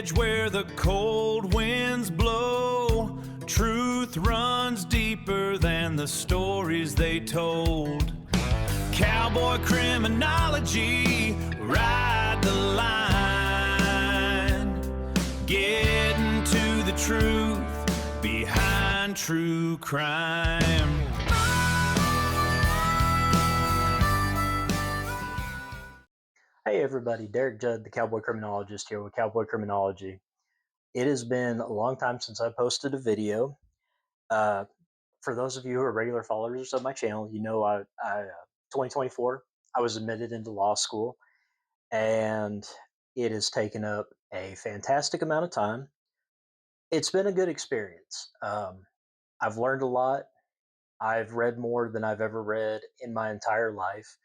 edge where the cold winds blow. Truth runs deeper than the stories they told. Cowboy Criminology, ride the line. Getting to the truth behind true crime. Hey everybody, Derek Judd, the Cowboy Criminologist here with Cowboy Criminology. It has been a long time since I posted a video. For those of you who are regular followers of my channel, you know 2024, I was admitted into law school, and it has taken up a fantastic amount of time. It's been a good experience. I've learned a lot. I've read more than I've ever read in my entire life.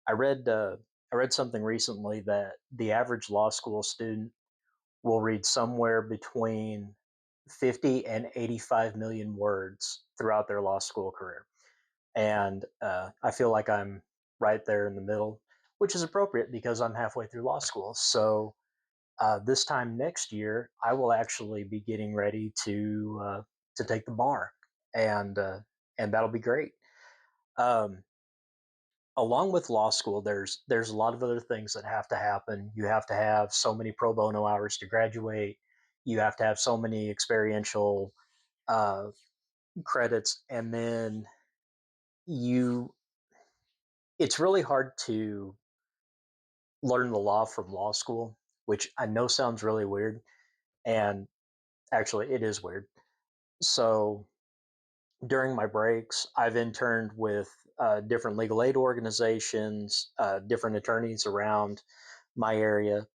I read something recently that the average law school student will read somewhere between 50 and 85 million words throughout their law school career. And I feel like I'm right there in the middle, which is appropriate because I'm halfway through law school. So this time next year, I will actually be getting ready to take the bar, and that'll be great. Um, Along with law school, there's a lot of other things that have to happen. You have to have so many pro bono hours to graduate. You have to have so many experiential uh, credits, and then you. It's really hard to learn the law from law school, which I know sounds really weird, and actually it is weird. So during my breaks, I've interned with different legal aid organizations, different attorneys around my area.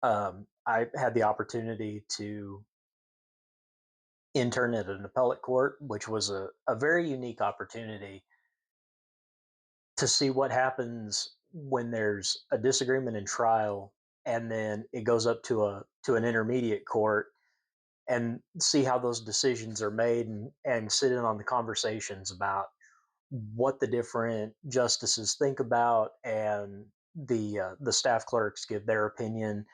I had the opportunity to intern at an appellate court, which was a very unique opportunity to see what happens when there's a disagreement in trial and then it goes up to an intermediate court, and see how those decisions are made, and sit in on the conversations about what the different justices think about, and the staff clerks give their opinion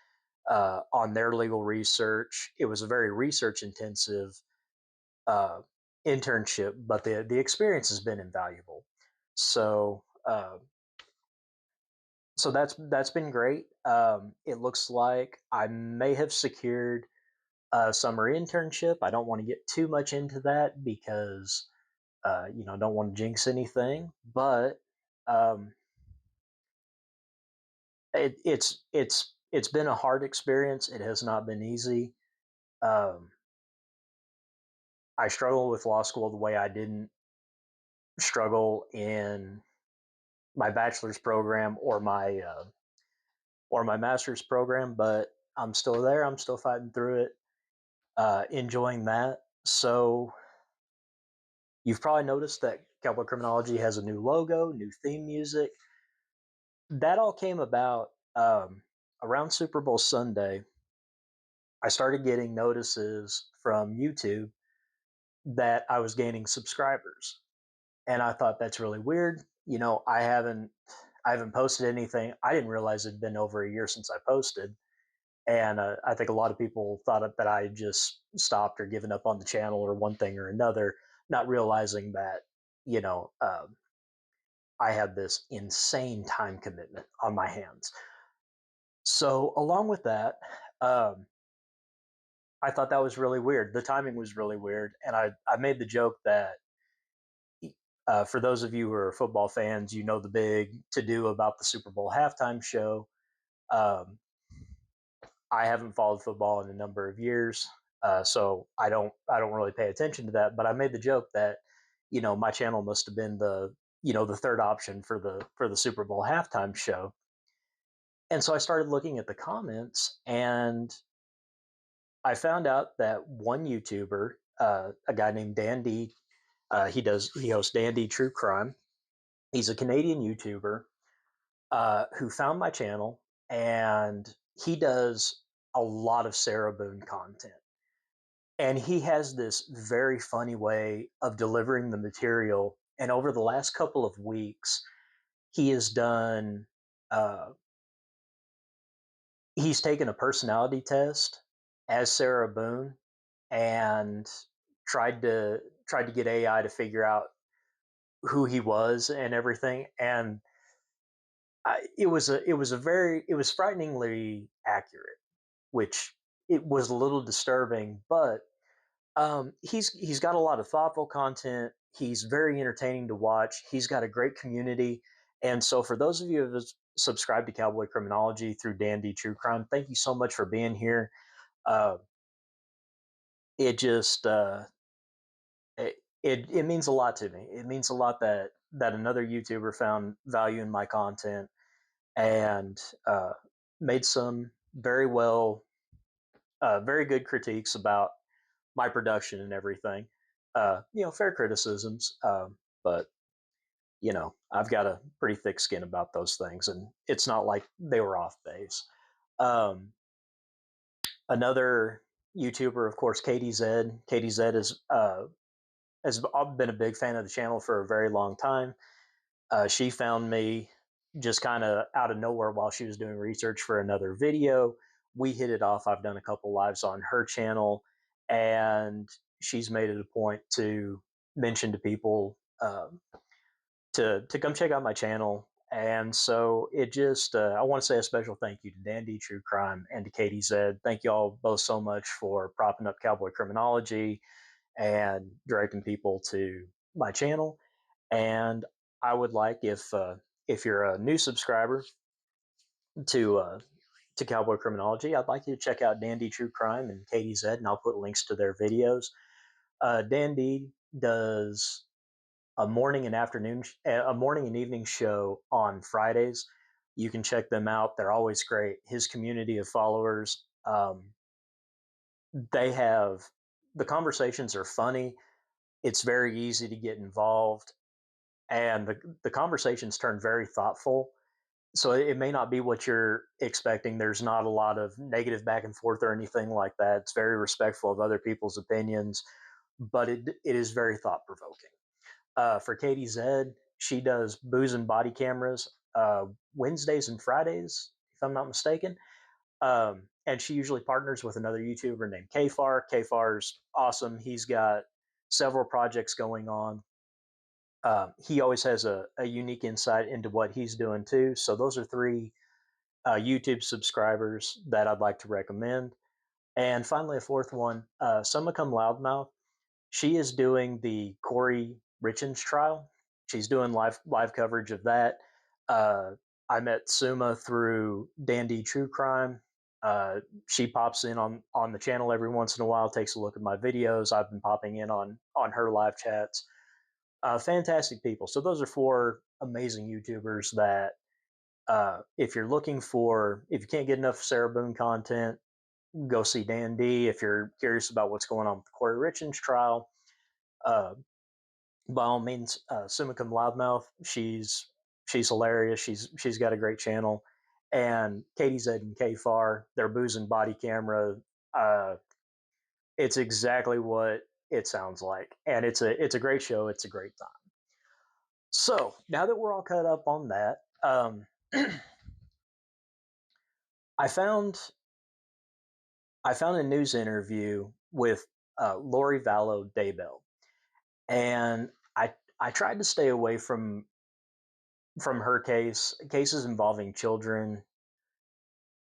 on their legal research. It was a very research intensive uh, internship, but the experience has been invaluable. So that's been great. It looks like I may have secured a summer internship. I don't want to get too much into that because don't want to jinx anything. But um, it's been a hard experience. It has not been easy. Um, I struggle with law school the way I didn't struggle in my bachelor's program or my master's program, but I'm still there. I'm still fighting through it, enjoying that. So you've probably noticed that Cowboy Criminology has a new logo, new theme music. That all came about around Super Bowl Sunday. I started getting notices from YouTube that I was gaining subscribers, and I thought that's really weird. I haven't posted anything. I didn't realize it'd been over a year since I posted, and I think a lot of people thought that I just stopped or given up on the channel or one thing or another, not realizing that you know I had this insane time commitment on my hands. So along with that, um, I thought that was really weird. The timing was really weird, and I made the joke that for those of you who are football fans, you know the big to do about the Super Bowl halftime show. Um, I haven't followed football in a number of years, so I don't really pay attention to that. But I made the joke that my channel must have been the third option for the Super Bowl halftime show. And so I started looking at the comments, and I found out that one YouTuber, a guy named Dan D, he hosts Dan D True Crime. He's a Canadian YouTuber who found my channel, and he does a lot of Sarah Boone content. And he has this very funny way of delivering the material. And over the last couple of weeks, he has done uh, he's taken a personality test as Sarah Boone and tried to get AI to figure out who he was and everything. And it was frighteningly accurate, which it was a little disturbing. But he's got a lot of thoughtful content. He's very entertaining to watch. He's got a great community. And so, for those of you who have subscribed to Cowboy Criminology through Dandy True Crime, thank you so much for being here. Uh, it just it means a lot to me. It means a lot that another YouTuber found value in my content and made some very good critiques about my production and everything. Fair criticisms, but I've got a pretty thick skin about those things, and it's not like they were off base. Um, Another YouTuber, of course, Katie Zed. Katie Zed has been a big fan of the channel for a very long time. She found me just kind of out of nowhere while she was doing research for another video. We hit it off. I've done a couple lives on her channel, and she's made it a point to mention to people to come check out my channel. And so I want to say a special thank you to Dandy True Crime and to Katie Zed. Thank you all both so much for propping up Cowboy Criminology and directing people to my channel. And I would like if you're a new subscriber to uh, to Cowboy Criminology, I'd like you to check out Dandy True Crime and Katie Zed, and I'll put links to their videos. Dandy does a morning and evening show on Fridays. You can check them out; they're always great. His community of followers, they have the conversations are funny. It's very easy to get involved, and the conversations turn very thoughtful. So it may not be what you're expecting. There's not a lot of negative back and forth or anything like that. It's very respectful of other people's opinions, but it is very thought provoking. For Katie Zed, she does booze and body cameras Wednesdays and Fridays, if I'm not mistaken. And she usually partners with another YouTuber named Kfar. Kfar's awesome. He's got several projects going on. He always has a unique insight into what he's doing too. So those are three YouTube subscribers that I'd like to recommend. And finally, a fourth one, Summa Cum Loudmouth. She is doing the Corey Richens trial. She's doing live coverage of that. Uh, I met Summa through Dandy True Crime. She pops in on the channel every once in a while, takes a look at my videos. I've been popping in on her live chats. Fantastic people. So those are four amazing YouTubers that if you can't get enough Sarah Boone content, go see Dan D. If you're curious about what's going on with the Corey Richens trial, uh, by all means, Sumicum Loudmouth. She's hilarious. She's got a great channel. And Katie Zed and K Far, their booze and body camera. Uh, it's exactly what it sounds like, and it's a great show. It's a great time. So now that we're all caught up on that, I found I found a news interview with Lori Vallow Daybell, and I tried to stay away from her cases involving children.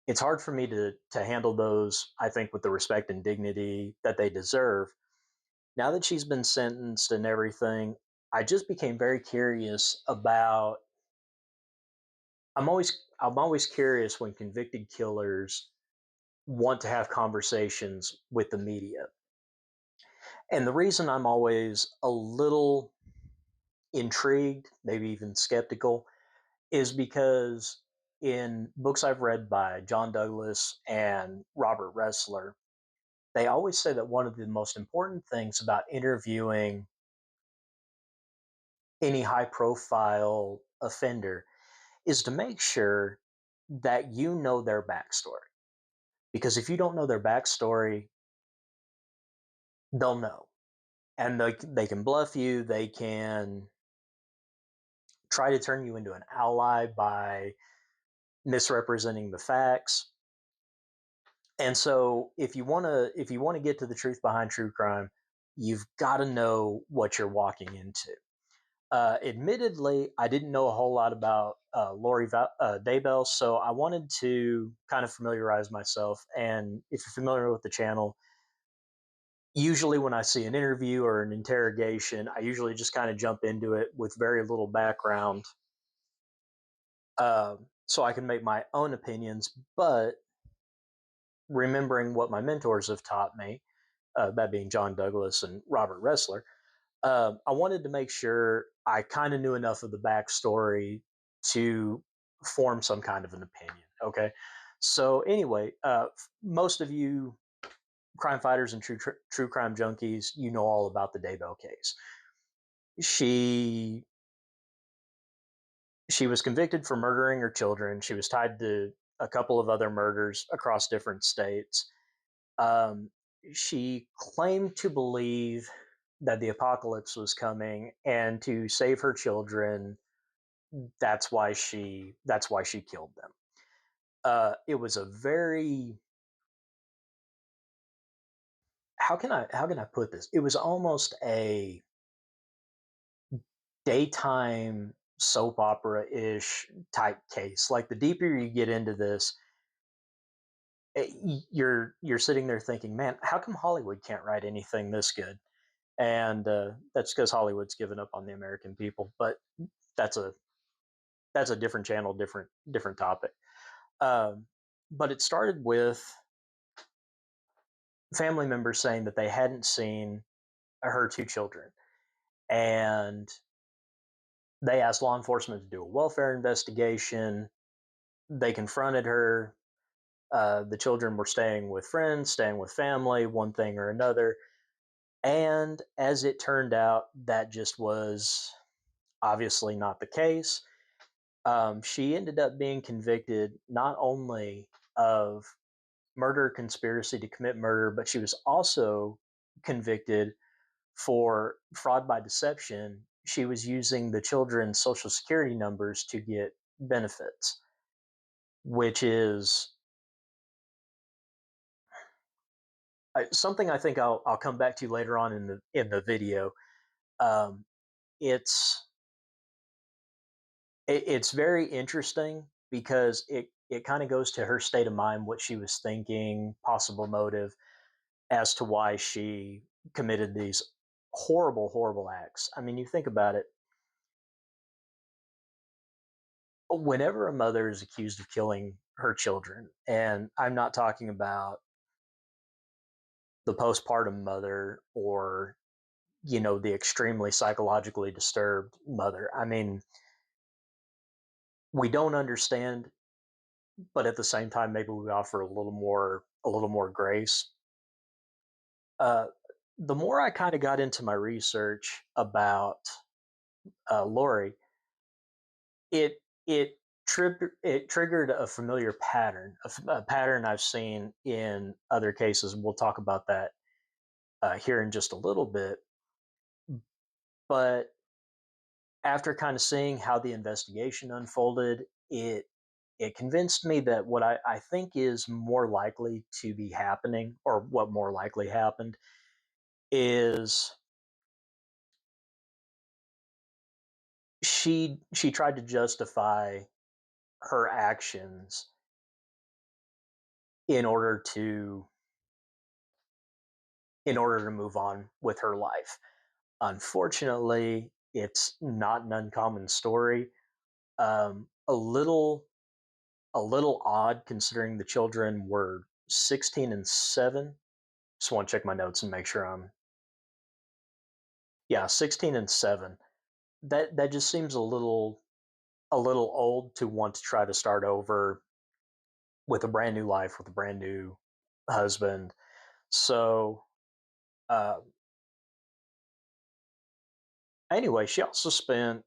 It's hard for me to handle those. I think with the respect and dignity that they deserve. Now that she's been sentenced and everything, I just became very curious about. I'm always curious when convicted killers want to have conversations with the media. And the reason I'm always a little intrigued, maybe even skeptical, is because in books I've read by John Douglas and Robert Ressler, they always say that one of the most important things about interviewing any high profile offender is to make sure that you know their backstory. Because if you don't know their backstory, they'll know. And they can bluff you, they can try to turn you into an ally by misrepresenting the facts. And so if you want to get to the truth behind true crime, you've got to know what you're walking into. Admittedly, I didn't know a whole lot about Daybell, so I wanted to kind of familiarize myself. And if you're familiar with the channel, usually when I see an interview or an interrogation, I usually just kind of jump into it with very little background, so I can make my own opinions. But remembering what my mentors have taught me, that being John Douglas and Robert Ressler, I wanted to make sure I kind of knew enough of the backstory to form some kind of an opinion. Okay. So, anyway, most of you crime fighters and true crime junkies, you know all about the Daybell case. She she was convicted for murdering her children. She was tied to a couple of other murders across different states. Um, she claimed to believe that the apocalypse was coming, and to save her children, that's why she killed them. It was a very how can I put this? It was almost a daytime soap opera ish type case. Like the deeper you get into this, you're sitting there thinking, man, how come Hollywood can't write anything this good? And that's because Hollywood's given up on the American people. But that's a that's a different channel, different topic. Um, but it started with family members saying that they hadn't seen her two children, and they asked law enforcement to do a welfare investigation. They confronted her. The children were staying with friends, staying with family, one thing or another. And as it turned out, that just was obviously not the case. She ended up being convicted not only of murder conspiracy to commit murder, but she was also convicted for fraud by deception. She was using the children's social security numbers to get benefits, which is something I think I'll come back to later on in the video. Um, it's it's very interesting because it kind of goes to her state of mind, what she was thinking, possible motive as to why she committed these horrible acts. I mean, you think about it. Whenever a mother is accused of killing her children, and I'm not talking about the postpartum mother or the extremely psychologically disturbed mother. I mean, we don't understand, but at the same time, maybe we offer a little more grace. Uh, the more I kind of got into my research about Lori, it it triggered a familiar pattern, a pattern I've seen in other cases. We'll talk about that here in just a little bit. But after kind of seeing how the investigation unfolded, it convinced me that what I think is more likely to be happening, or what more likely happened, is she tried to justify her actions in order to move on with her life. Unfortunately, it's not an uncommon story. A little odd considering the children were 16 and 7. Just want to check my notes and make sure I'm yeah, 16 and 7. That just seems a little old to want to try to start over with a brand new life with a brand new husband. So, uh, anyway, she also spent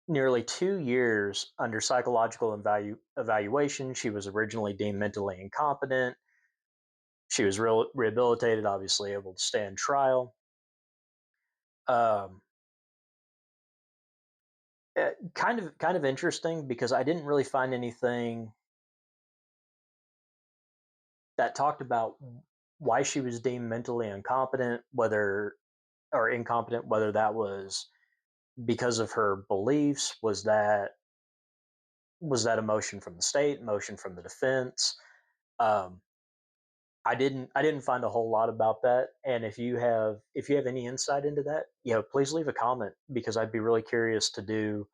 nearly 2 years under psychological evaluation. She was originally deemed mentally incompetent. She was rehabilitated, obviously able to stand trial. Um, kind of interesting because I didn't really find anything that talked about why she was deemed mentally incompetent, whether that was because of her beliefs, was that a motion from the state, motion from the defense. Um, I didn't find a whole lot about that, and if you have any insight into that, please leave a comment because I'd be really curious to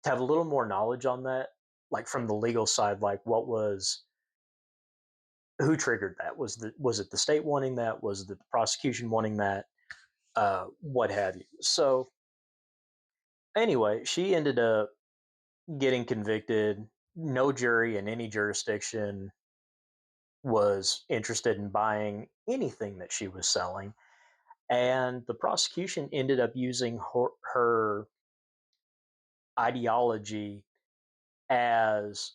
have a little more knowledge on that, like from the legal side, like who triggered that? Was it the state wanting that? Was it the prosecution wanting that? What have you? So anyway, she ended up getting convicted. No jury in any jurisdiction was interested in buying anything that she was selling. And the prosecution ended up using her ideology as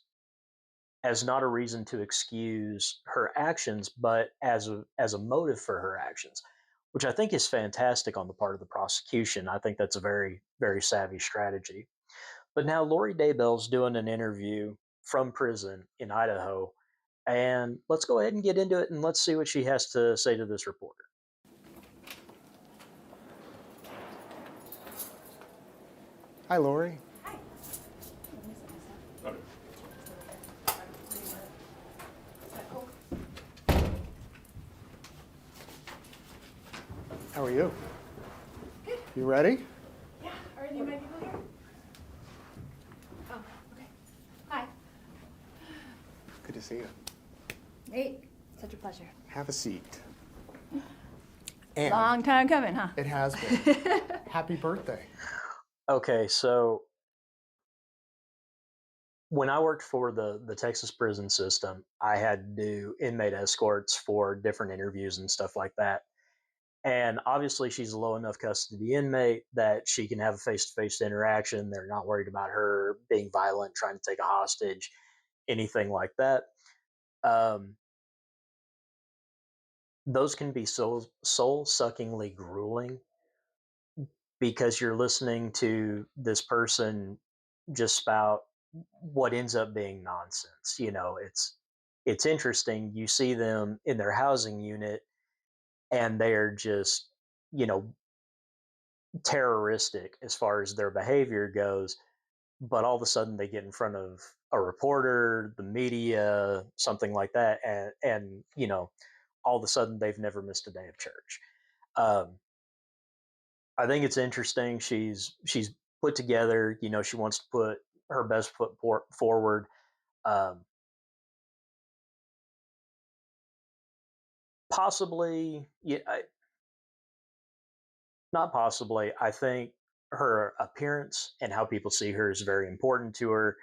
not a reason to excuse her actions, but as a motive for her actions, which I think is fantastic on the part of the prosecution. I think that's a very, very savvy strategy. But now Lori Daybell's doing an interview from prison in Idaho, and let's go ahead and get into it and let's see what she has to say to this reporter. Hi, Lori. Hi. How are you? Good. You ready? Yeah. Are any of my people here? Oh, okay. Hi. Good to see you. Great. Such a pleasure. Have a seat. And Long time coming, huh? it has been. Happy birthday. Okay, so when I worked for the Texas prison system, I had to do inmate escorts for different interviews and stuff like that. And obviously, she's a low enough custody inmate that she can have a face to face interaction. They're not worried about her being violent, trying to take a hostage, anything like that. Um, those can be soul suckingly grueling because you're listening to this person just spout what ends up being nonsense. It's interesting. You see them in their housing unit and they're just, you know, terroristic as far as their behavior goes, but all of a sudden they get in front of a reporter, the media, something like that, and all of a sudden they've never missed a day of church. Um, I think it's interesting. She's put together. She wants to put her best foot forward. Um, Possibly, yeah, not possibly. I think her appearance and how people see her is very important to her.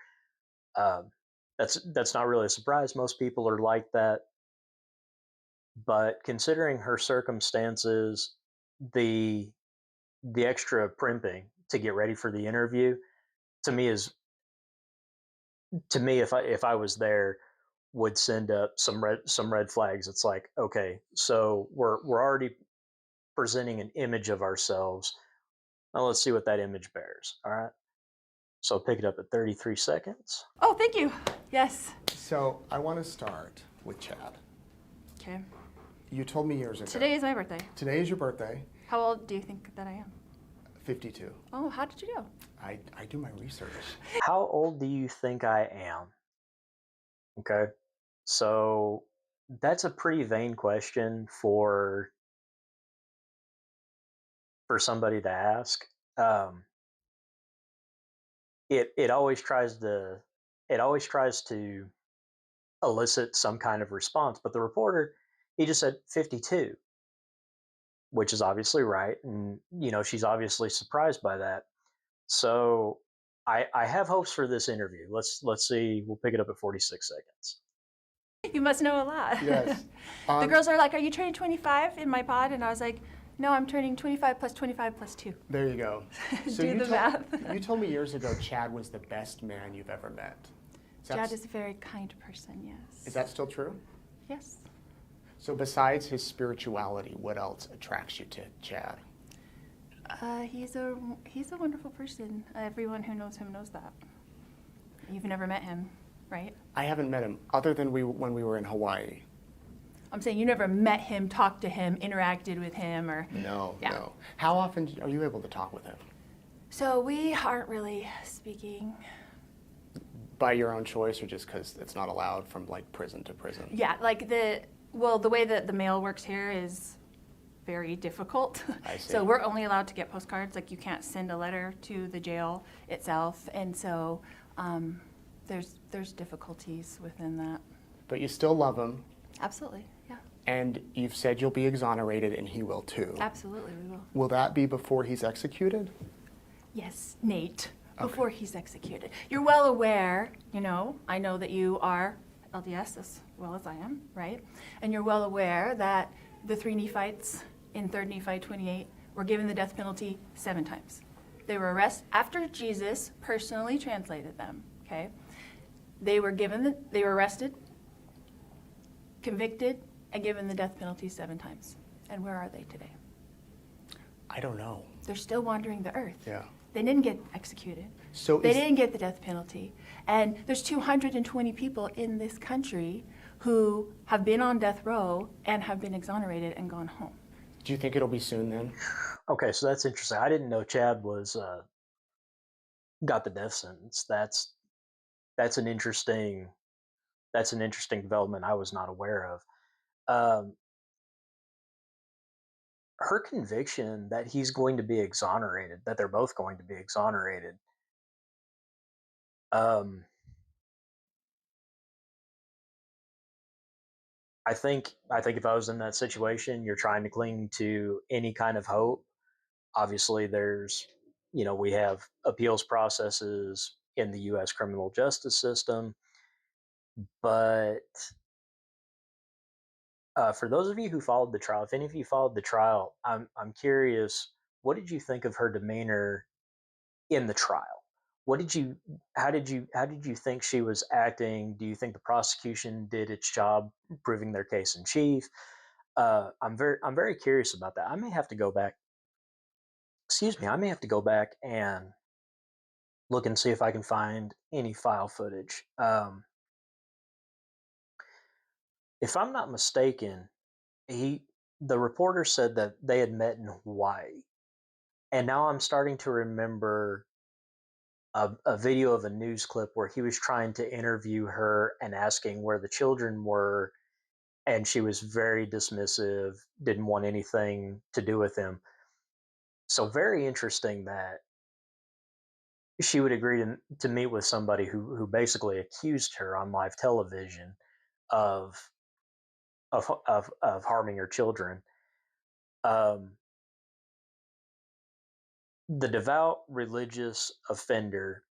Um, that's not really a surprise. Most people are like that. But considering her circumstances, the the extra primping to get ready for the interview to me is to me if I was there would send up some red flags. It's like, okay, so we're already presenting an image of ourselves. Now let's see what that image bears. All right. So I'll pick it up at 33 seconds. Oh, thank you. Yes. So I want to start with Chad. Okay. You told me years ago. Today is my birthday. Today is your birthday. How old do you think that I am? 52. Oh, how did you know? I do my research. How old do you think I am? Okay. So that's a pretty vain question for somebody to ask. Um, it always tries to elicit some kind of response, but the reporter, he just said 52, which is obviously right, and she's obviously surprised by that. So I have hopes for this interview. Let's see. We'll pick it up at 46 seconds. You must know a lot. Yes. The girls are like, are you turning 25 in my pod? And I was like, no, I'm turning 25 plus 25 plus 2. There you go. So Do the math. You told me years ago Chad was the best man you've ever met. Chad is a very kind person, yes. Is that still true? Yes. So besides his spirituality, what else attracts you to Chad? He's a wonderful person. Everyone who knows him knows that. You've never met him, right? I haven't met him other than when we were in Hawaii. I'm saying you never met him, talked to him, interacted with him, or... No, Yeah. no. How often are you able to talk with him? So we aren't really speaking. By your own choice, or just because it's not allowed from like prison to prison? Yeah, like the way that the mail works here is very difficult. I see. So we're only allowed to get postcards. Like you can't send a letter to the jail itself, and so there's difficulties within that. But you still love him, Absolutely, yeah. and you've said you'll be exonerated, and he will too. Absolutely, we will. Will that be before he's executed? Yes, Nate, before he's executed. You're well aware, I know that you are LDS as well as I am, right? And you're well aware that the 3 Nephites in 3 Nephi 28 were given the death penalty 7 times. They were arrested after Jesus personally translated them, okay? They were arrested, convicted, and given the death penalty 7 times. And where are they today? I don't know. They're still wandering the earth. Yeah. They didn't get executed. So They didn't get the death penalty. And there's 220 people in this country who have been on death row and have been exonerated and gone home. Do you think it'll be soon then? Okay, so that's interesting. I didn't know Chad was got the death sentence. That's an interesting development I was not aware of. Her conviction that he's going to be exonerated, that they're both going to be exonerated. I think if I was in that situation, you're trying to cling to any kind of hope. Obviously, we have appeals processes in the U.S. criminal justice system, but for those of you who followed the trial, if any of you followed the trial, I'm curious, what did you think of her demeanor in the trial? How did you think she was acting? Do you think the prosecution did its job proving their case in chief? I'm very curious about that. I may have to go back. Excuse me. I may have to go back and look and see if I can find any file footage. If I'm not mistaken, the reporter said that they had met in Hawaii, and now I'm starting to remember a video of a news clip where he was trying to interview her and asking where the children were, and she was very dismissive, didn't want anything to do with him. So very interesting that she would agree to meet with somebody who basically accused her on live television of harming her children. The devout religious offender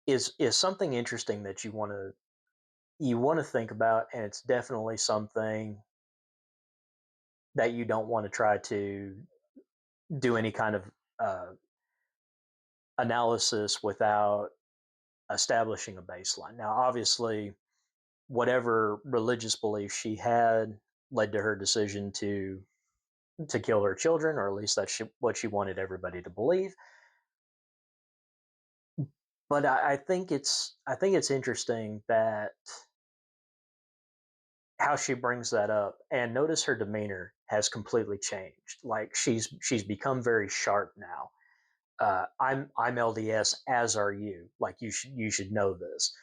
is something interesting that you want to think about, and it's definitely something that you don't want to try to do any kind of analysis without establishing a baseline. Now, obviously, whatever religious belief she had led to her decision to kill her children, or at least that's what she wanted everybody to believe. But I think it's interesting that how she brings that up, and notice her demeanor has completely changed. Like she's become very sharp now. I'm LDS, as are you. Like you should know this.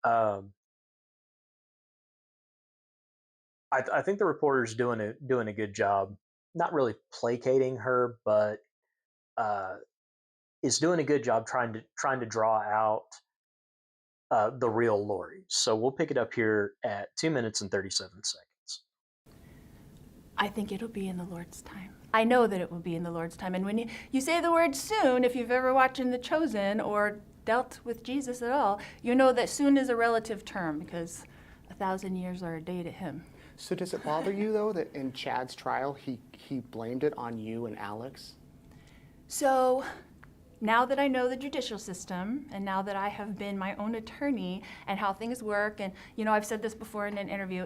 I think the reporter's doing a good job, not really placating her, but is doing a good job trying to draw out the real Lori. So we'll pick it up here at 2 minutes and 37 seconds. I think it'll be in the Lord's time. I know that it will be in the Lord's time. And when you say the word soon, if you've ever watched The Chosen or dealt with Jesus at all, you know that soon is a relative term, because 1,000 years are a day to him. So does it bother you, though, that in Chad's trial, he blamed it on you and Alex? So now that I know the judicial system, and now that I have been my own attorney and how things work, and I've said this before in an interview,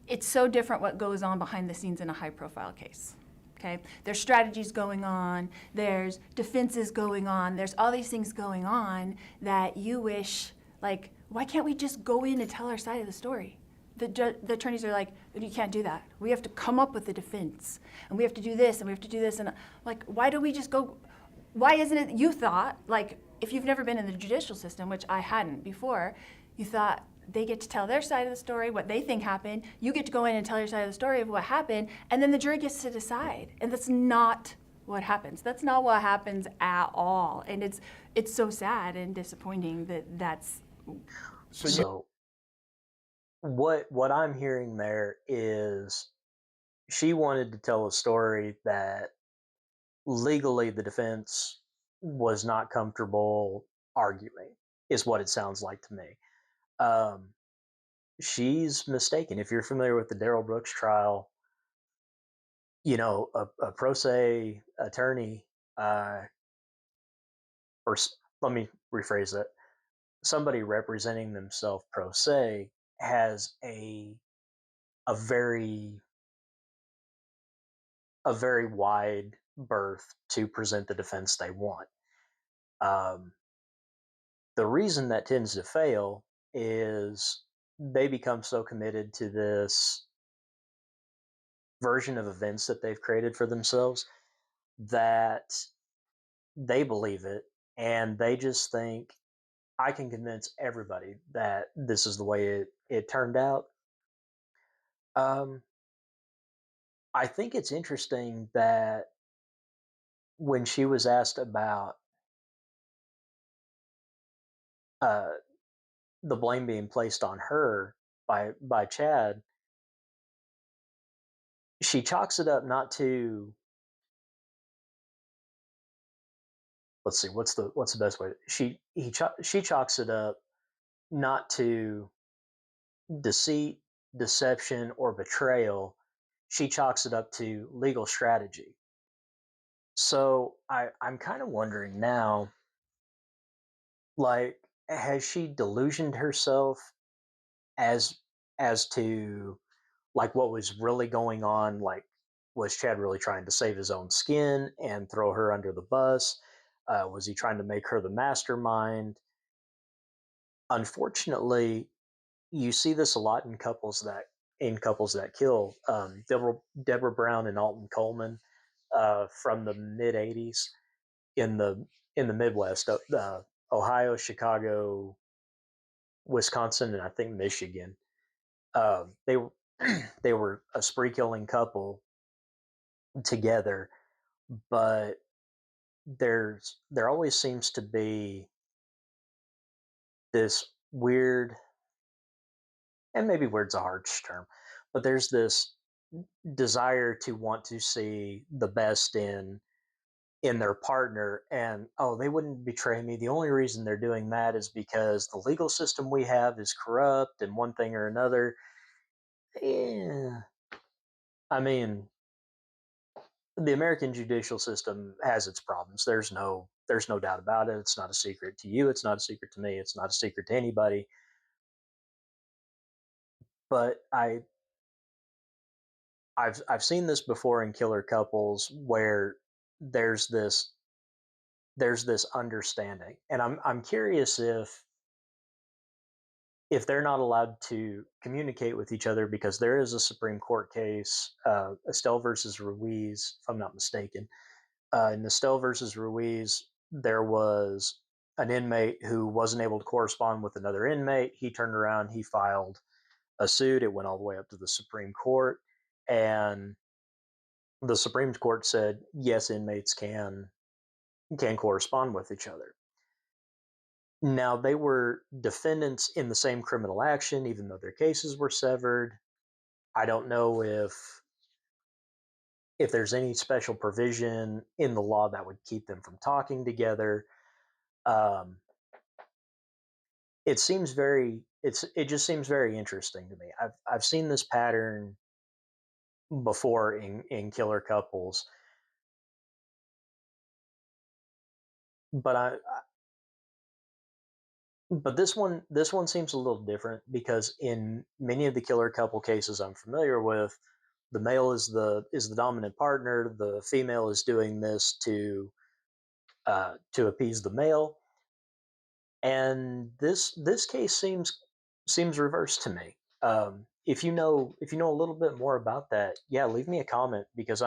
it's so different what goes on behind the scenes in a high-profile case. Okay, there's strategies going on, there's defenses going on, there's all these things going on that you wish Like, why can't we just go in and tell our side of the story? The attorneys are like, you can't do that. We have to come up with a defense, and we have to do this, and we have to do this, and like, why don't we just go? Why isn't it? You thought, like, if you've never been in the judicial system, which I hadn't before, you thought they get to tell their side of the story, what they think happened. You get to go in and tell your side of the story of what happened, and then the jury gets to decide. And that's not what happens. That's not what happens at all. And it's so sad and disappointing that that's. So what I'm hearing there is she wanted to tell a story that legally the defense was not comfortable arguing, is what it sounds like to me. She's mistaken. If you're familiar with the Darrell Brooks trial, a pro se attorney, or let me rephrase that, somebody representing themselves pro se has a very wide berth to present the defense they want. The reason that tends to fail is they become so committed to this version of events that they've created for themselves that they believe it, and they just think, I can convince everybody that this is the way it turned out. Um, I think it's interesting that when she was asked about uh, the blame being placed on her by Chad, she chalks it up not to, let's see, what's the best way, she chalks it up not to deceit, deception, or betrayal. She chalks it up to legal strategy. So I'm kind of wondering now, like, has she delusioned herself as to like what was really going on? Like, was Chad really trying to save his own skin and throw her under the bus? Was he trying to make her the mastermind? Unfortunately, you see this a lot in couples that kill. Deborah Brown and Alton Coleman, from the mid '80s in the Midwest, Ohio, Chicago, Wisconsin, and I think Michigan. They they were a spree killing couple together, but there always seems to be this weird, and maybe weird's a harsh term, but there's this desire to want to see the best in their partner, and oh, they wouldn't betray me. The only reason they're doing that is because the legal system we have is corrupt and one thing or another. Yeah. I mean, the American judicial system has its problems. There's no doubt about it. It's not a secret to you, it's not a secret to me, it's not a secret to anybody. But I've seen this before in killer couples where there's this understanding, and I'm curious if they're not allowed to communicate with each other, because there is a Supreme Court case, Estelle versus Ruiz, if I'm not mistaken. In Estelle versus Ruiz, there was an inmate who wasn't able to correspond with another inmate. He turned around, he filed a suit. It went all the way up to the Supreme Court, and the Supreme Court said yes, inmates can correspond with each other. Now, they were defendants in the same criminal action, even though their cases were severed. I don't know if there's any special provision in the law that would keep them from talking together. Um, it just seems very interesting to me. I've seen this pattern before in killer couples, but but this one seems a little different, because in many of the killer couple cases I'm familiar with, the male is the dominant partner. The female is doing this to appease the male. And this case seems reversed to me. If you know a little bit more about that, yeah, leave me a comment because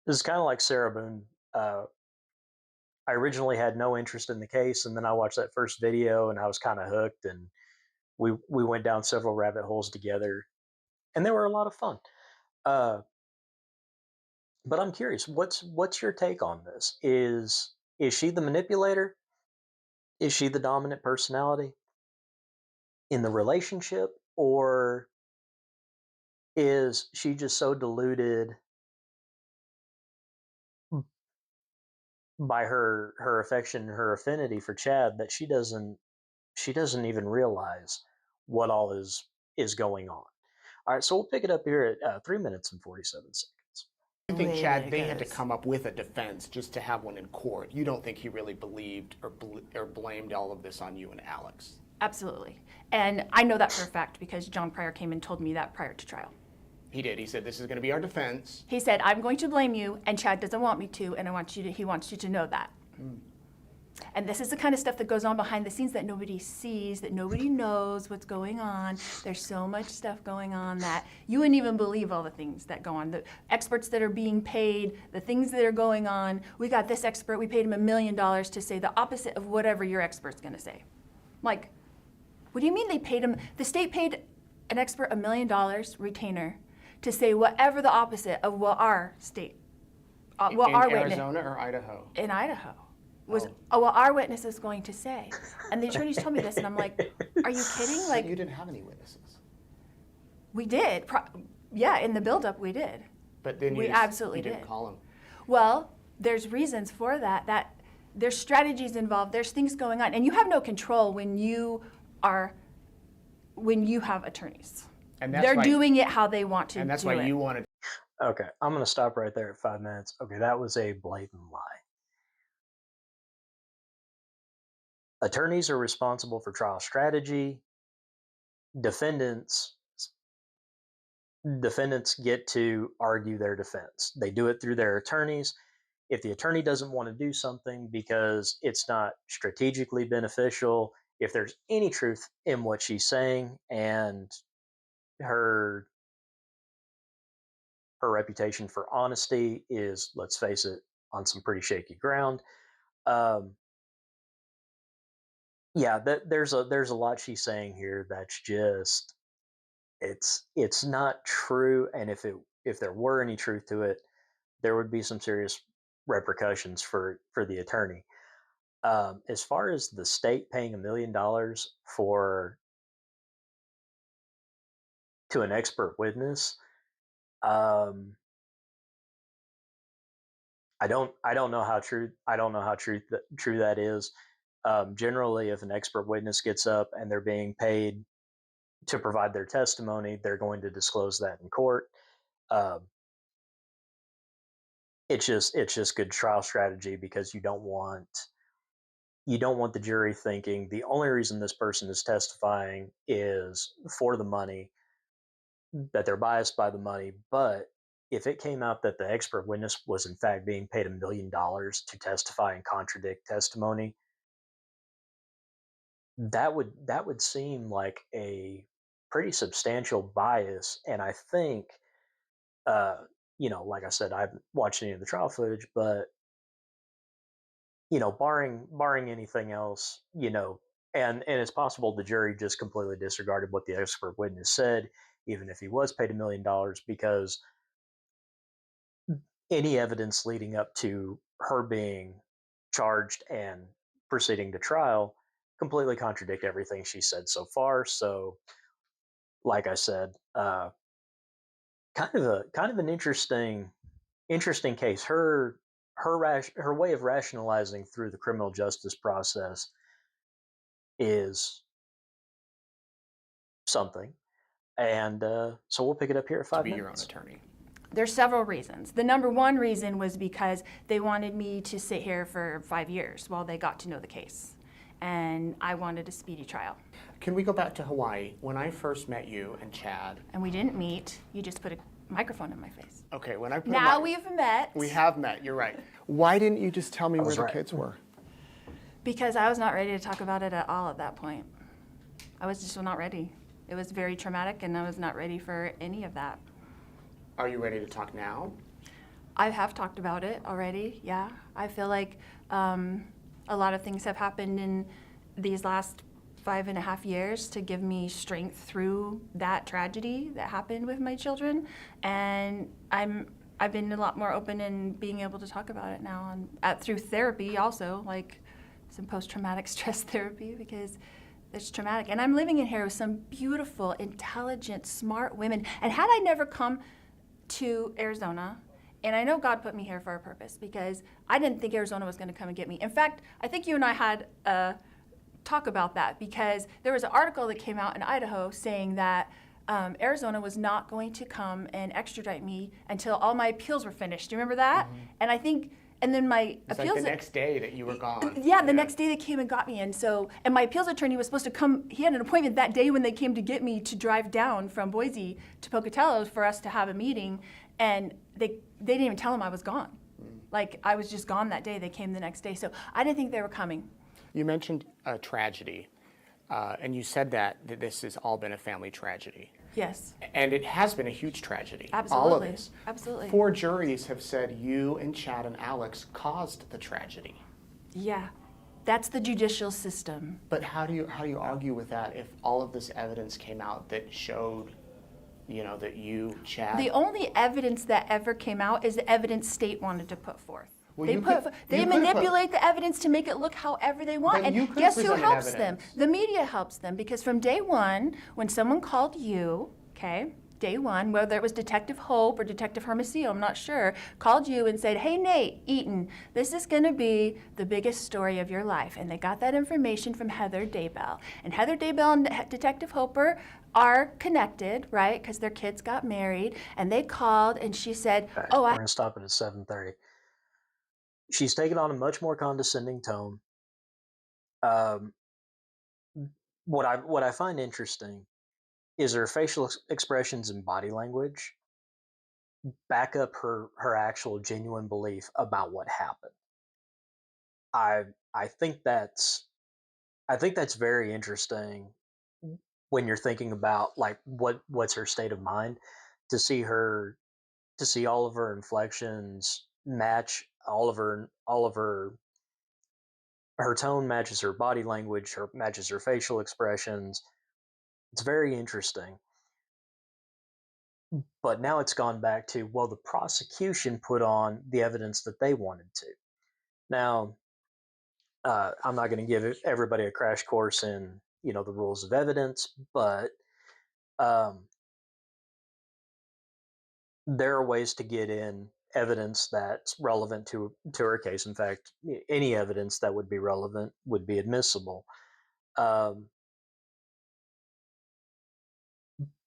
this is kind of like Sarah Boone. I originally had no interest in the case, and then I watched that first video, and I was kind of hooked, and we went down several rabbit holes together, and they were a lot of fun. Uh, but I'm curious, what's your take on this? Is she the manipulator? Is she the dominant personality in the relationship, or is she just so deluded by her affection, her affinity for Chad that she doesn't even realize what all is going on? All right, so we'll pick it up here at 3 minutes and 47 seconds. You think, Way Chad, that they it had to goes. come up with a defense just to have one in court? You don't think he really believed or blamed all of this on you and Alex? Absolutely. And I know that for a fact because John Pryor came and told me that prior to trial. He did. He said, this is going to be our defense. He said, I'm going to blame you, and Chad doesn't want me to, and he wants you to know that. And this is the kind of stuff that goes on behind the scenes that nobody sees, that nobody knows what's going on. There's so much stuff going on that you wouldn't even believe all the things that go on. The experts that are being paid, the things that are going on. We got this expert, we paid him $1 million to say the opposite of whatever your expert's gonna say. Like, what do you mean they paid him? The state paid an expert $1 million retainer to say whatever the opposite of what our state, what our in witness Arizona or Idaho? in Idaho was what our witness is going to say. And the attorneys told me this, and I'm like, are you kidding? Like, Like, you didn't have any witnesses. we did. Yeah, in the buildup, we did. But then We absolutely you didn't did. call him. Well, there's reasons for that. That there's strategies involved. There's things going on, and you have no control when you have attorneys. And that's They're why, doing it how they want to. and that's do why it. you wanted. Okay, I'm going to stop right there at 5 minutes. Okay, that was a blatant lie. Attorneys are responsible for trial strategy. Defendants get to argue their defense. They do it through their attorneys. If the attorney doesn't want to do something because it's not strategically beneficial, if there's any truth in what she's saying, and her reputation for honesty is, let's face it, on some pretty shaky ground. Yeah, there's a lot she's saying here that's just it's not true. And if there were any truth to it, there would be some serious repercussions for the attorney. As far as the state paying $1 million to an expert witness, I don't know how true true that is. Generally, if an expert witness gets up and they're being paid to provide their testimony, they're going to disclose that in court. It's just good trial strategy because you don't want the jury thinking the only reason this person is testifying is for the money, that they're biased by the money. But if it came out that the expert witness was in fact being paid $1 million to testify and contradict testimony, that would seem like a pretty substantial bias. And I think, like I said, I haven't watched any of the trial footage, but barring anything else, and it's possible the jury just completely disregarded what the expert witness said, even if he was paid $1 million, because any evidence leading up to her being charged and proceeding to trial completely contradict everything she said so far. So, like I said, kind of an interesting case. Her way of rationalizing through the criminal justice process is something. And so we'll pick it up here at 5 To be minutes. your own attorney. There's several reasons. The number one reason was because they wanted me to sit here for 5 years while they got to know the case. And I wanted a speedy trial. Can we go back to Hawaii? When I first met you and Chad. And we didn't meet. You just put a microphone in my face. Okay, when I put Now we've met. We have met, you're right. Why didn't you just tell me where the right. kids were? Because I was not ready to talk about it at all at that point. I was just not ready. It was very traumatic, and I was not ready for any of that. Are you ready to talk now? I have talked about it already, yeah. I feel like a lot of things have happened in these last 5.5 years to give me strength through that tragedy that happened with my children. And I've been a lot more open in being able to talk about it now, and through therapy also, like some post-traumatic stress therapy, because it's traumatic. And I'm living in here with some beautiful, intelligent, smart women. And had I never come to Arizona, and I know God put me here for a purpose, because I didn't think Arizona was going to come and get me. In fact, I think you and I had a talk about that, because there was an article that came out in Idaho saying that Arizona was not going to come and extradite me until all my appeals were finished. Do you remember that? Mm-hmm. And I think, and then my it's appeals... like the next day that you were gone. Yeah, the next day they came and got me. And my appeals attorney was supposed to come, he had an appointment that day when they came to get me to drive down from Boise to Pocatello for us to have a meeting. And they didn't even tell him I was gone. Like, I was just gone that day. They came the next day. So I didn't think they were coming. You mentioned a tragedy, and you said that this has all been a family tragedy. Yes. And it has been a huge tragedy. Absolutely. All of this. Absolutely. 4 juries have said you and Chad and Alex caused the tragedy. Yeah. That's the judicial system. But how do you argue with that if all of this evidence came out that showed, that you, Chad... The only evidence that ever came out is the evidence state wanted to put forth. Well, they manipulate the evidence to make it look however they want. And guess who helps them? The media helps them, because from day one, when someone called you, okay, day one, whether it was Detective Hope or Detective Hermosillo, I'm not sure, called you and said, hey, Nate Eaton, this is going to be the biggest story of your life. And they got that information from Heather Daybell. And Heather Daybell and Detective Hoper are connected, right, because their kids got married. And they called, and she said, right, we're going to stop it at 7:30. She's taken on a much more condescending tone. What I find interesting is her facial expressions and body language back up her actual genuine belief about what happened. I think that's very interesting when you're thinking about, like, what's her state of mind, to see all of her inflections match all of her tone matches her body language, matches her facial expressions. It's very interesting. But now it's gone back to, well, the prosecution put on the evidence that they wanted to. Now, I'm not going to give everybody a crash course in, the rules of evidence, but there are ways to get in evidence that's relevant to her case. In fact, any evidence that would be relevant would be admissible.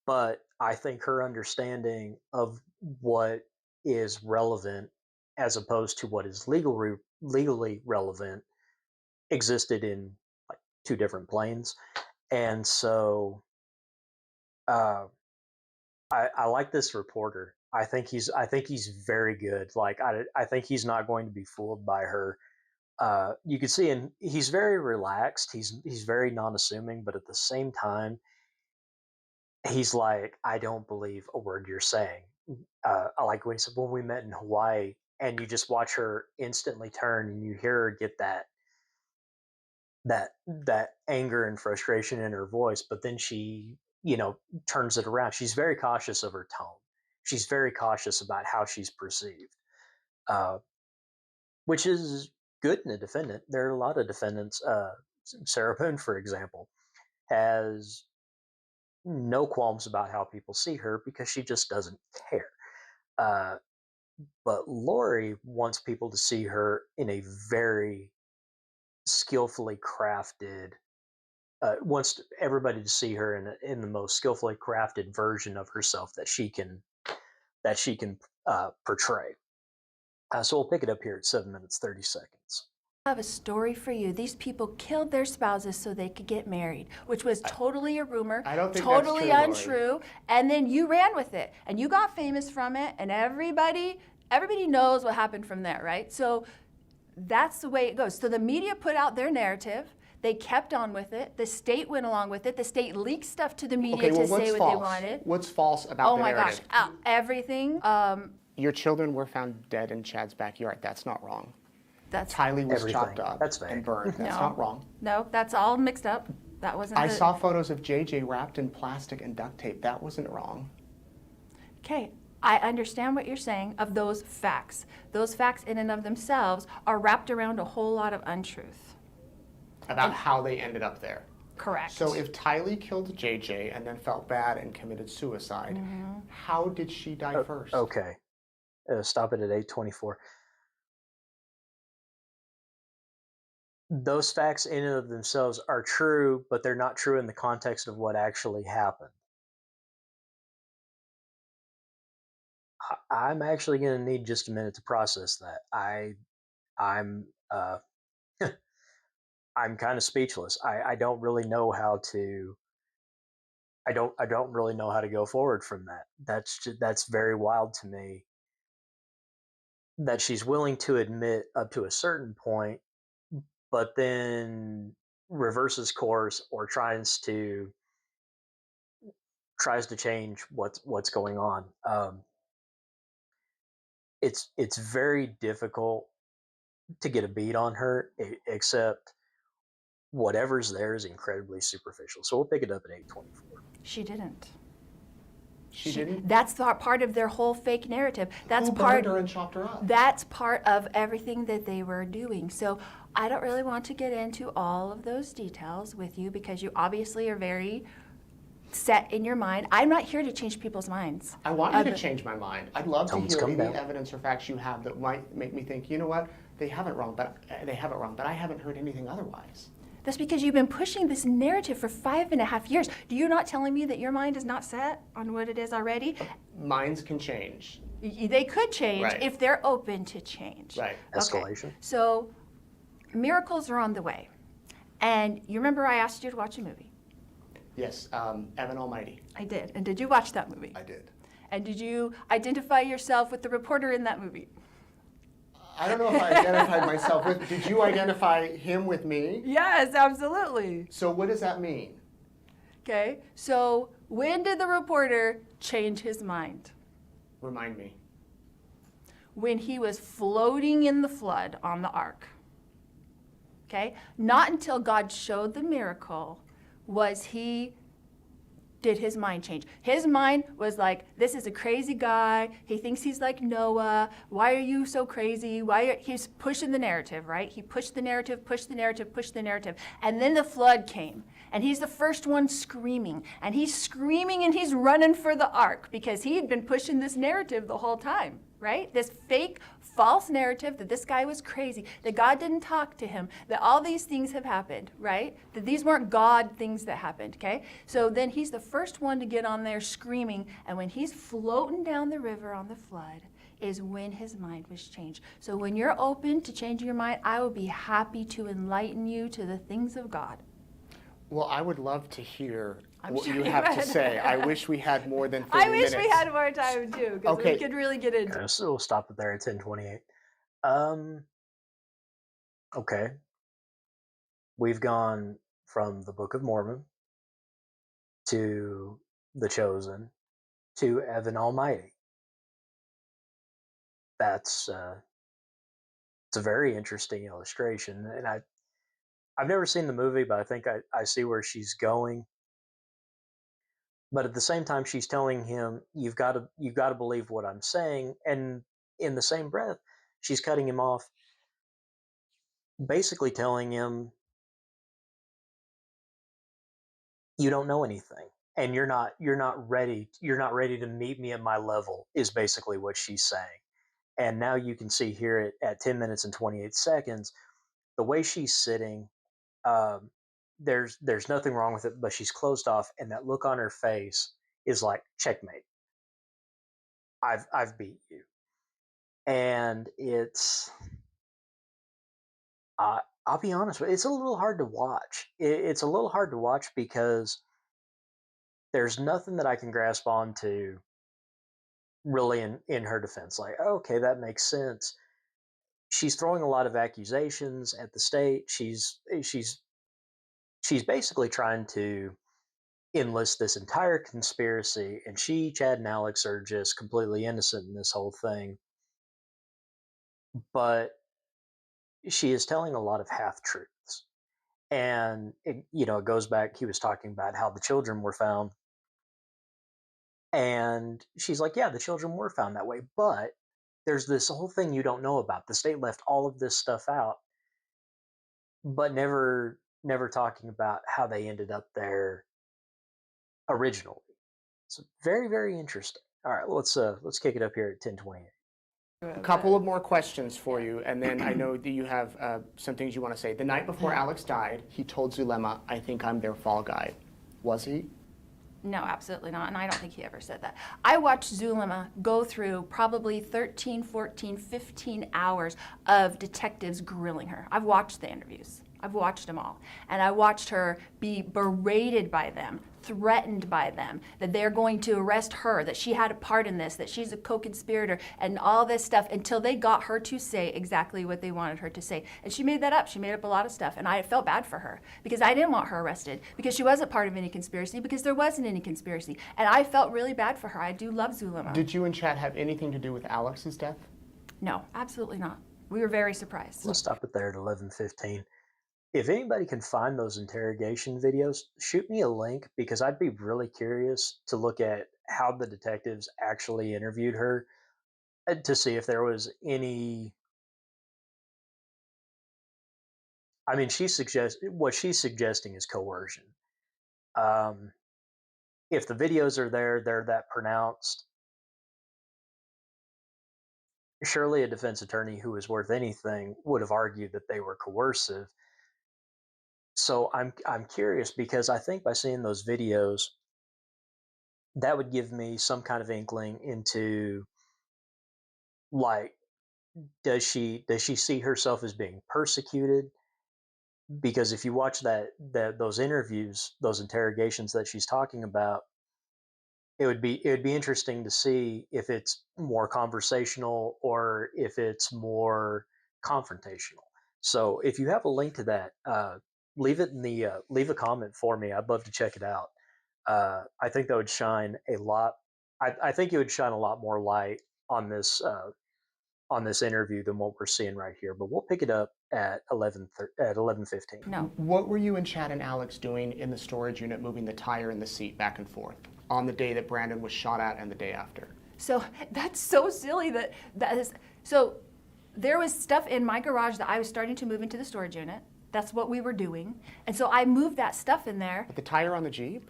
But I think her understanding of what is relevant as opposed to what is legally relevant existed in, like, 2 different planes. And so I like this reporter. I think he's very good. Like, I think he's not going to be fooled by her. You can see, and he's very relaxed. He's very non-assuming, but at the same time, he's like, I don't believe a word you're saying. I like when he said, when we met in Hawaii, and you just watch her instantly turn, and you hear her get that anger and frustration in her voice, but then she, turns it around. She's very cautious of her tone. She's very cautious about how she's perceived, which is good in a defendant. There are a lot of defendants. Sarah Boone, for example, has no qualms about how people see her because she just doesn't care. But Lori wants people to see her in a very skillfully crafted, wants everybody to see her in the most skillfully crafted version of herself that she can portray. So we'll pick it up here at 7 minutes 30 seconds. I have a story for you. These people killed their spouses so they could get married, which was totally a rumor, I don't think totally that's true, untrue. Lori. And then you ran with it, and you got famous from it, and everybody knows what happened from there, right? So That's the way it goes. So the media put out their narrative. They kept on with it. The state went along with it. The state leaked stuff to the media to say what they wanted. What's false about the narrative? Oh my gosh, everything. Your children were found dead in Chad's backyard. That's not wrong. That's Tylee was Everything. chopped up That's vague. and burned. That's No. not wrong. No, that's all mixed up. That wasn't. I saw photos of JJ wrapped in plastic and duct tape. That wasn't wrong. Okay, I understand what you're saying of those facts. Those facts in and of themselves are wrapped around a whole lot of untruth. About how they ended up there. Correct. So if Tylee killed JJ and then felt bad and committed suicide, how did she die first? Okay. Stop it at 8:24. Those facts in and of themselves are true, but they're not true in the context of what actually happened. I'm actually going to need just a minute to process that. I'm I'm kind of speechless. I don't really know how to. I don't really know how to go forward from that. That's very wild to me. That she's willing to admit up to a certain point, but then reverses course or tries to change what's going on. It's very difficult to get a beat on her, except whatever's there is incredibly superficial. So we'll pick it up at 8:24. she didn't. She didn't? That's part of their whole fake narrative. That's Who part. burned her and chopped her up? That's part of everything that they were doing. So I don't really want to get into all of those details with you because you obviously are very set in your mind. I'm not here to change people's minds. I want you to change my mind. I'd love to Someone's hear come any down. evidence or facts you have that might make me think, you know what, they have it wrong, but I haven't heard anything otherwise. That's because you've been pushing this narrative for 5.5 years. Do you not telling me that your mind is not set on what it is already? Minds can change. They could change Right. if they're open to change. Right. Escalation. Okay. So miracles are on the way. And you remember I asked you to watch a movie? Yes, Evan Almighty. I did. And did you watch that movie? I did. And did you identify yourself with the reporter in that movie? I don't know if I identified myself with. Did you identify him with me? Yes, absolutely. So what does that mean? Okay, so when did the reporter change his mind? Remind me. When he was floating in the flood on the ark. Okay, not until God showed the miracle did his mind change. His mind was like, this is a crazy guy. He thinks he's like Noah. Why are you so crazy? He's pushing the narrative, right? He pushed the narrative, pushed the narrative, pushed the narrative. And then the flood came. And he's the first one screaming. And he's screaming and he's running for the ark because he had been pushing this narrative the whole time, right? This fake, false narrative that this guy was crazy, that God didn't talk to him, that all these things have happened, right? That these weren't God things that happened, okay? So then he's the first one to get on there screaming, and when he's floating down the river on the flood is when his mind was changed. So when you're open to changing your mind, I will be happy to enlighten you to the things of God. Well, I would love to hear I'm what sure you you have to would. say. I wish we had more than 30 I minutes. wish we had more time too, because Okay. we could really get into it. So we'll stop it there at 10:28. Okay. We've gone from the Book of Mormon to the Chosen to Evan Almighty. That's it's a very interesting illustration, and I've never seen the movie, but I think I see where she's going. But at the same time, she's telling him, you've got to believe what I'm saying, and in the same breath, she's cutting him off, basically telling him, you don't know anything, and you're not ready to meet me at my level, is basically what she's saying. And now you can see here at 10 minutes and 28 seconds, the way she's sitting, there's nothing wrong with it, but she's closed off, and that look on her face is like, checkmate. I've beat you. And I'll be honest with you, it's a little hard to watch. It's a little hard to watch because there's nothing that I can grasp onto really in her defense. Like, okay, that makes sense. she's throwing a lot of accusations at the state. She's basically trying to enlist this entire conspiracy, and Chad, and Alex are just completely innocent in this whole thing. But she is telling a lot of half truths, and it goes back. He was talking about how the children were found, and she's like, "Yeah, the children were found that way, but there's this whole thing you don't know about. The state left all of this stuff out, but never talking about how they ended up there originally." So very, very interesting. All right, let's kick it up here at 10:28. A couple of more questions for you, and then I know that you have some things you want to say. The night before Alex died, he told Zulema, "I think I'm their fall guy." Was he? No, absolutely not, and I don't think he ever said that. I watched Zulema go through probably 13, 14, 15 hours of detectives grilling her. I've watched the interviews. I've watched them all. And I watched her be berated by them, threatened by them, that they're going to arrest her, that she had a part in this, that she's a co-conspirator, and all this stuff until they got her to say exactly what they wanted her to say. And she made that up. She made up a lot of stuff. And I felt bad for her because I didn't want her arrested, because she wasn't part of any conspiracy, because there wasn't any conspiracy. And I felt really bad for her. I do love Zulema. Did you and Chad have anything to do with Alex's death? No, absolutely not. We were very surprised. Let's stop it there at 11:15. If anybody can find those interrogation videos, shoot me a link, because I'd be really curious to look at how the detectives actually interviewed her, to see if there was any. I mean, what she's suggesting is coercion. Um, if the videos are there, they're that pronounced. Surely a defense attorney who is worth anything would have argued that they were coercive. So I'm curious, because I think by seeing those videos, that would give me some kind of inkling into, like, does she see herself as being persecuted? Because if you watch those interviews, those interrogations that she's talking about, it would be interesting to see if it's more conversational or if it's more confrontational. So if you have a link to that, leave it in the leave a comment for me. I'd love to check it out. I think that would shine a lot. I think it would shine a lot more light on this interview than what we're seeing right here. But we'll pick it up at 11:15. No. What were you and Chad and Alex doing in the storage unit, moving the tire and the seat back and forth on the day that Brandon was shot at and the day after? So that's so silly that is. So there was stuff in my garage that I was starting to move into the storage unit. That's what we were doing. And so I moved that stuff in there. But the tire on the Jeep?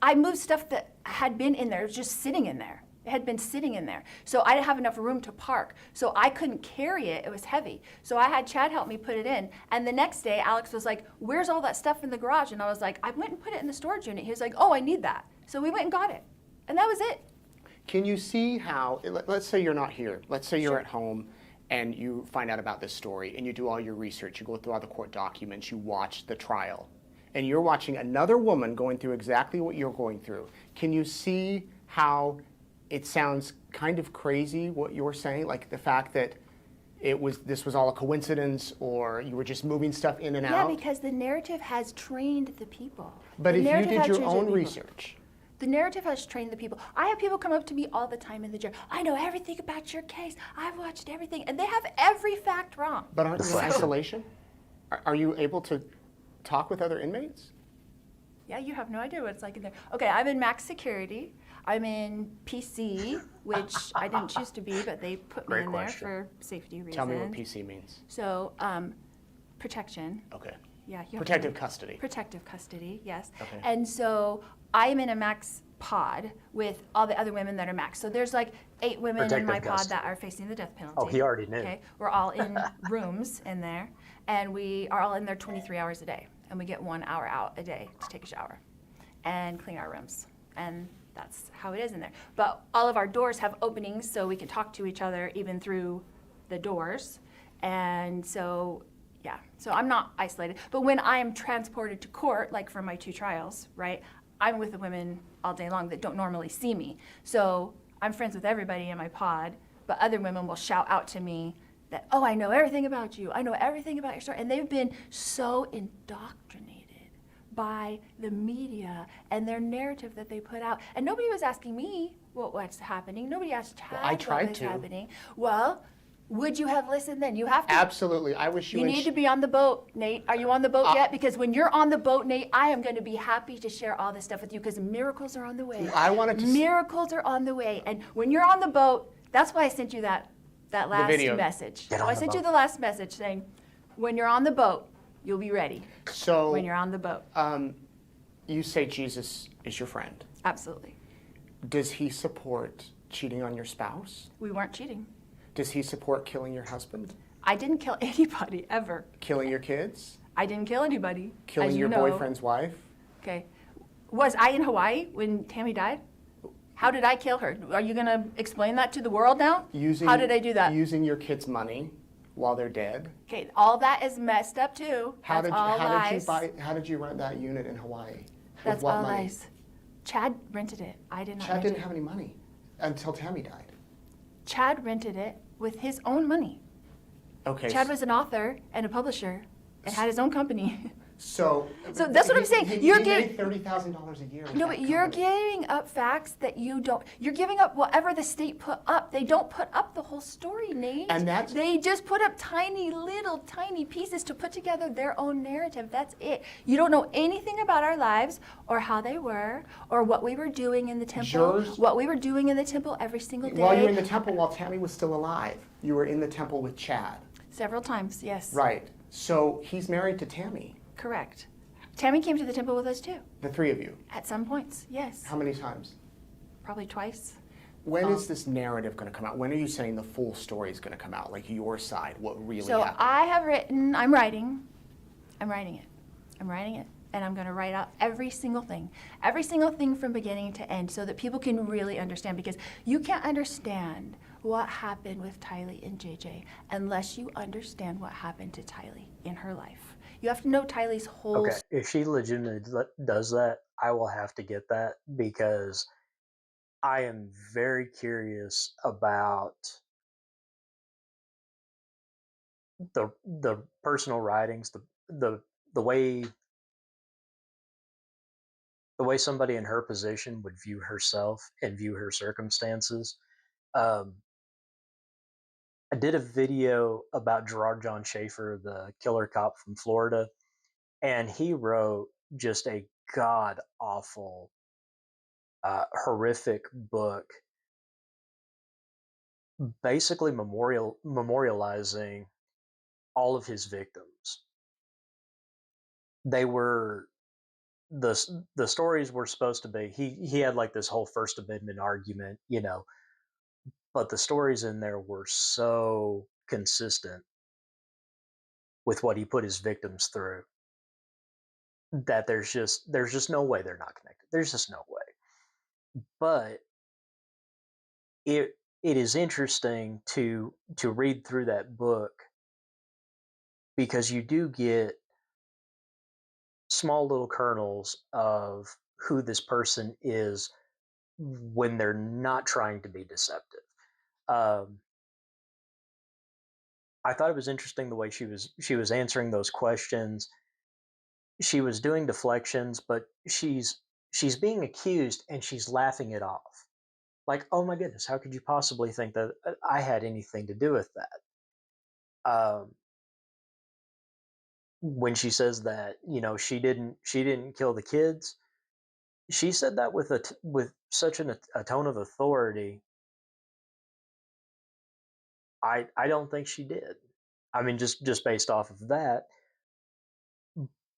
I moved stuff that had been in there. It was just sitting in there. It had been sitting in there. So I didn't have enough room to park. So I couldn't carry it. It was heavy. So I had Chad help me put it in. And the next day, Alex was like, "Where's all that stuff in the garage?" And I was like, "I went and put it in the storage unit." He was like, "Oh, I need that." So we went and got it. And that was it. Can you see how, let's say you're not here. Let's say you're Sure. at home and you find out about this story and you do all your research. You go through all the court documents. You watch the trial. And you're watching another woman going through exactly what you're going through. Can you see how it sounds kind of crazy what you're saying? Like the fact that this was all a coincidence, or you were just moving stuff in and out? Yeah, because the narrative has trained the people. But The if you narrative did has your trained the own people. research, The narrative has trained the people. I have people come up to me all the time in the jail. "I know everything about your case. I've watched everything." And they have every fact wrong. but aren't you in isolation? Are you able to talk with other inmates? Yeah, you have no idea what it's like in there. Okay, I'm in max security. I'm in PC, which I didn't choose to be, but they put me Great in question. there for safety reasons. Tell me what PC means. So, protection. Okay. Yeah, you have Protective to- custody. Protective custody, yes. Okay. And so I'm in a max pod with all the other women that are max. So there's like 8 women in Protective my pod custody. that are facing the death penalty. Oh, he already knew. Okay, we're all in rooms in there, and we are all in there 23 hours a day, and we get 1 hour out a day to take a shower and clean our rooms, and that's how it is in there. But all of our doors have openings so we can talk to each other even through the doors, and so yeah, so I'm not isolated. But when I am transported to court, like for my 2 trials, right, I'm with the women all day long that don't normally see me. So I'm friends with everybody in my pod, but other women will shout out to me that, oh, I know everything about you. I know everything about your story. And they've been so indoctrinated by the media and their narrative that they put out. And nobody was asking me what's happening. Nobody asked Chad I tried what was to. happening. Well, would you have listened then? You have to. Absolutely. I wish you You and need to be on the boat, Nate. Are you on the boat yet? Because when you're on the boat, Nate, I am going to be happy to share all this stuff with you because miracles are on the way. I wanted to Miracles are on the way. And when you're on the boat, that's why I sent you that last video. message. Get on I the sent you boat. the last message saying, when you're on the boat, you'll be ready. So When you're on the boat. you say Jesus is your friend. Absolutely. Does he support cheating on your spouse? We weren't cheating. Does he support killing your husband? I didn't kill anybody ever. Killing your kids? I didn't kill anybody. Killing as you your know. boyfriend's wife? Okay. Was I in Hawaii when Tammy died? How did I kill her? Are you going to explain that to the world now? How did I do that? Using your kids' money while they're dead. Okay, all that is messed up too. That's all lies. How did you rent that unit in Hawaii? That's With what all money? lies. Chad rented it. I did not Chad rent didn't it. have any money until Tammy died. Chad rented it with his own money. Okay. Chad was an author and a publisher and had his own company. So that's what I'm saying. He You're made $30,000 a year. with No, that but you're company. giving up facts that you don't. You're giving up whatever the state put up. They don't put up the whole story, Nate. And that's- They just put up tiny pieces to put together their own narrative. That's it. You don't know anything about our lives or how they were or what we were doing in the temple. Jurors- What we were doing in the temple every single day. While you were in the temple, while Tammy was still alive, you were in the temple with Chad. Several times, yes. Right. So he's married to Tammy. Correct. Tammy came to the temple with us too. The three of you. At some points, yes. How many times? Probably twice. When is this narrative going to come out? When are you saying the full story is going to come out? Like your side, what really So happened? I'm writing it, and I'm going to write out every single thing from beginning to end so that people can really understand, because you can't understand what happened with Tylee and JJ unless you understand what happened to Tylee in her life. You have to know Tylee's whole Okay, if she legitimately does that, I will have to get that because I am very curious about the personal writings, the way somebody in her position would view herself and view her circumstances. Um, I did a video about Gerard John Schaefer, the killer cop from Florida, and he wrote just a god awful, horrific book, basically memorializing all of his victims. They were the stories were supposed to be he had like this whole First Amendment argument, but the stories in there were so consistent with what he put his victims through that there's just no way they're not connected. There's just no way. But it is interesting to read through that book because you do get small little kernels of who this person is when they're not trying to be deceptive. Um, I thought it was interesting the way she was answering those questions. She was doing deflections, but she's being accused and she's laughing it off. Like, oh my goodness, how could you possibly think that I had anything to do with that? When she says that, she didn't kill the kids, she said that with such a tone of authority. I don't think she did. I mean, just based off of that,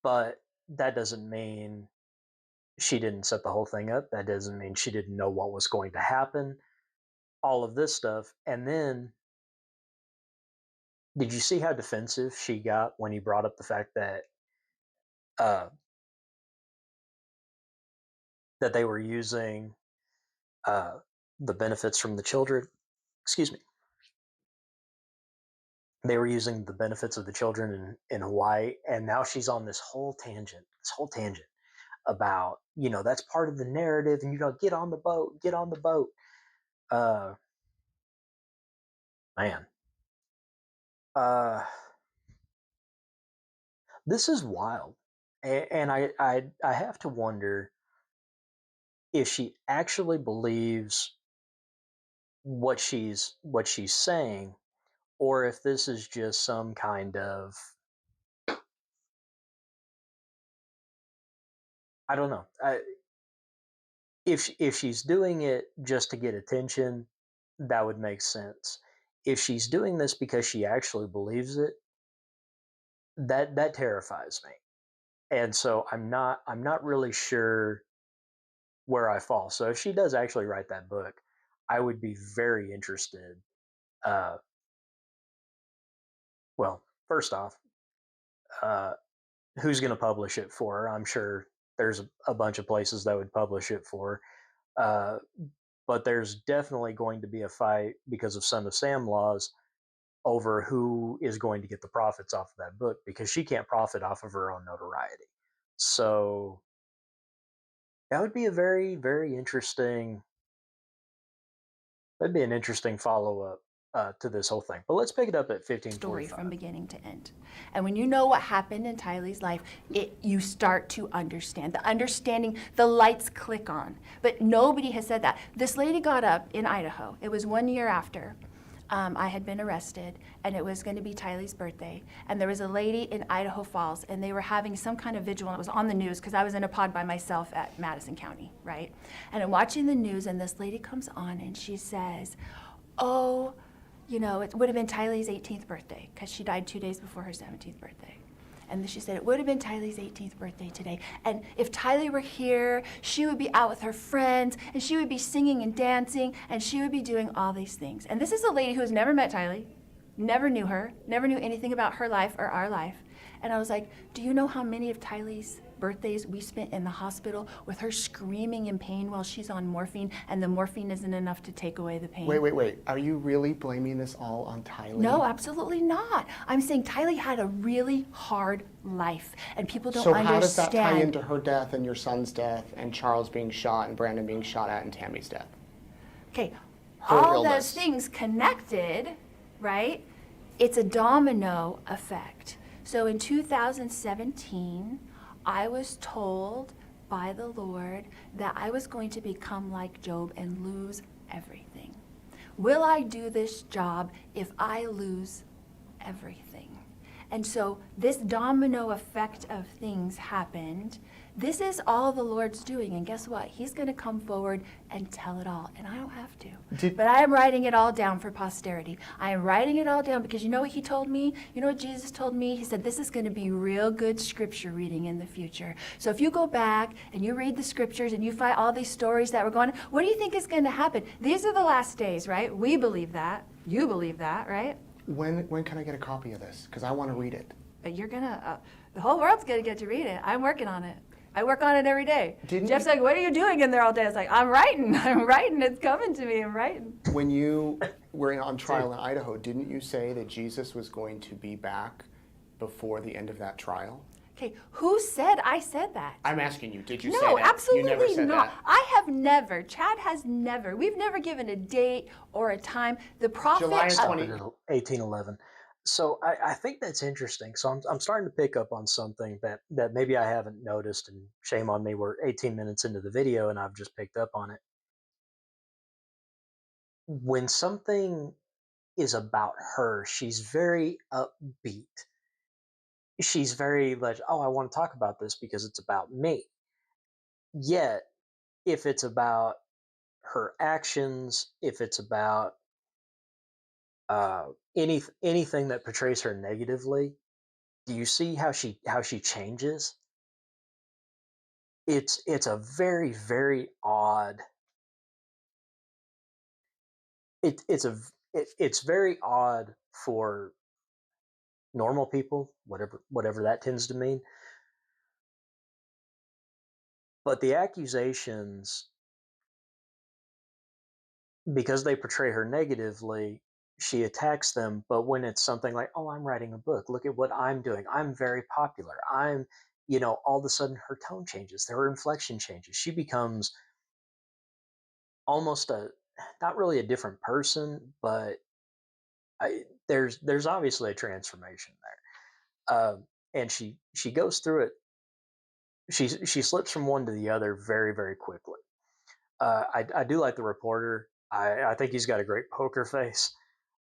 but that doesn't mean she didn't set the whole thing up. That doesn't mean she didn't know what was going to happen. All of this stuff, and then did you see how defensive she got when he brought up the fact that uh, that they were using uh, the benefits from the children? Excuse me. They were using the benefits of the children in Hawaii, and now she's on this whole tangent. About that's part of the narrative, and get on the boat, get on the boat. Uh, man, Uh, this is wild, and I have to wonder if she actually believes what she's saying, or if this is just some kind of, I don't know. If she's doing it just to get attention, that would make sense. If she's doing this because she actually believes it, that terrifies me. And so I'm not really sure where I fall. So if she does actually write that book, I would be very interested. Uh, well, first off, uh, who's going to publish it for her? I'm sure there's a bunch of places that would publish it for her. But there's definitely going to be a fight because of Son of Sam laws over who is going to get the profits off of that book, because she can't profit off of her own notoriety. So that would be a very, very interesting. That'd be an interesting follow up to this whole thing. But let's pick it up at Story from 1545. beginning to end. And when you know what happened in Tylee's life, you start to understand. The understanding, the lights click on. But nobody has said that. This lady got up in Idaho. It was 1 year after I had been arrested, and it was going to be Tylee's birthday. And there was a lady in Idaho Falls, and they were having some kind of vigil, and it was on the news because I was in a pod by myself at Madison County, right? And I'm watching the news, and this lady comes on, and she says, oh, it would have been Tylee's 18th birthday because she died 2 days before her 17th birthday. And she said, it would have been Tylee's 18th birthday today. And if Tylee were here, she would be out with her friends, and she would be singing and dancing, and she would be doing all these things. And this is a lady who has never met Tylee, never knew her, never knew anything about her life or our life. And I was like, do you know how many of Tylee's birthdays we spent in the hospital with her screaming in pain while she's on morphine, and the morphine isn't enough to take away the pain? Wait. Are you really blaming this all on Tylee? No, absolutely not. I'm saying Tylee had a really hard life, and people don't So understand. how does that tie into her death and your son's death and Charles being shot and Brandon being shot at and Tammy's death? Okay, Her all illness. those things connected, right? It's a domino effect. So in 2017, I was told by the Lord that I was going to become like Job and lose everything. Will I do this job if I lose everything? And so this domino effect of things happened. This is all the Lord's doing. And guess what? He's going to come forward and tell it all. And I don't have to. But I am writing it all down for posterity. I am writing it all down because you know what he told me? You know what Jesus told me? He said, this is going to be real good scripture reading in the future. So if you go back and you read the scriptures and you find all these stories that were going on, what do you think is going to happen? These are the last days, right? We believe that. You believe that, right? When can I get a copy of this? Because I want to read it. But you're gonna, the whole world's gonna get to read it. I'm working on it. I work on it every day. Jeff's like, what are you doing in there all day? I was like, I'm writing. It's coming to me, I'm writing. When you were on trial in Idaho, didn't you say that Jesus was going to be back before the end of that trial? Okay, who said I said that? I'm asking you, did you say No, that? absolutely You never said not. that. I have never, Chad has never, we've never given a date or a time. The prophet, July Stop 20 it at 1811. So I think that's interesting. So I'm starting to pick up on something that maybe I haven't noticed, and shame on me. We're 18 minutes into the video and I've just picked up on it. When something is about her, she's very upbeat. She's very like, oh, I want to talk about this because it's about me. Yet, if it's about her actions, if it's about anything that portrays her negatively, do you see how she changes? It's a very, very odd. It's very odd for normal people, whatever that tends to mean. But the accusations, because they portray her negatively, she attacks them. But when it's something like, oh, I'm writing a book, look at what I'm doing, I'm very popular, all of a sudden her tone changes, her inflection changes. She becomes almost not really a different person, but there's obviously a transformation there, and she goes through it. She slips from one to the other very very quickly. I do like the reporter. I think he's got a great poker face.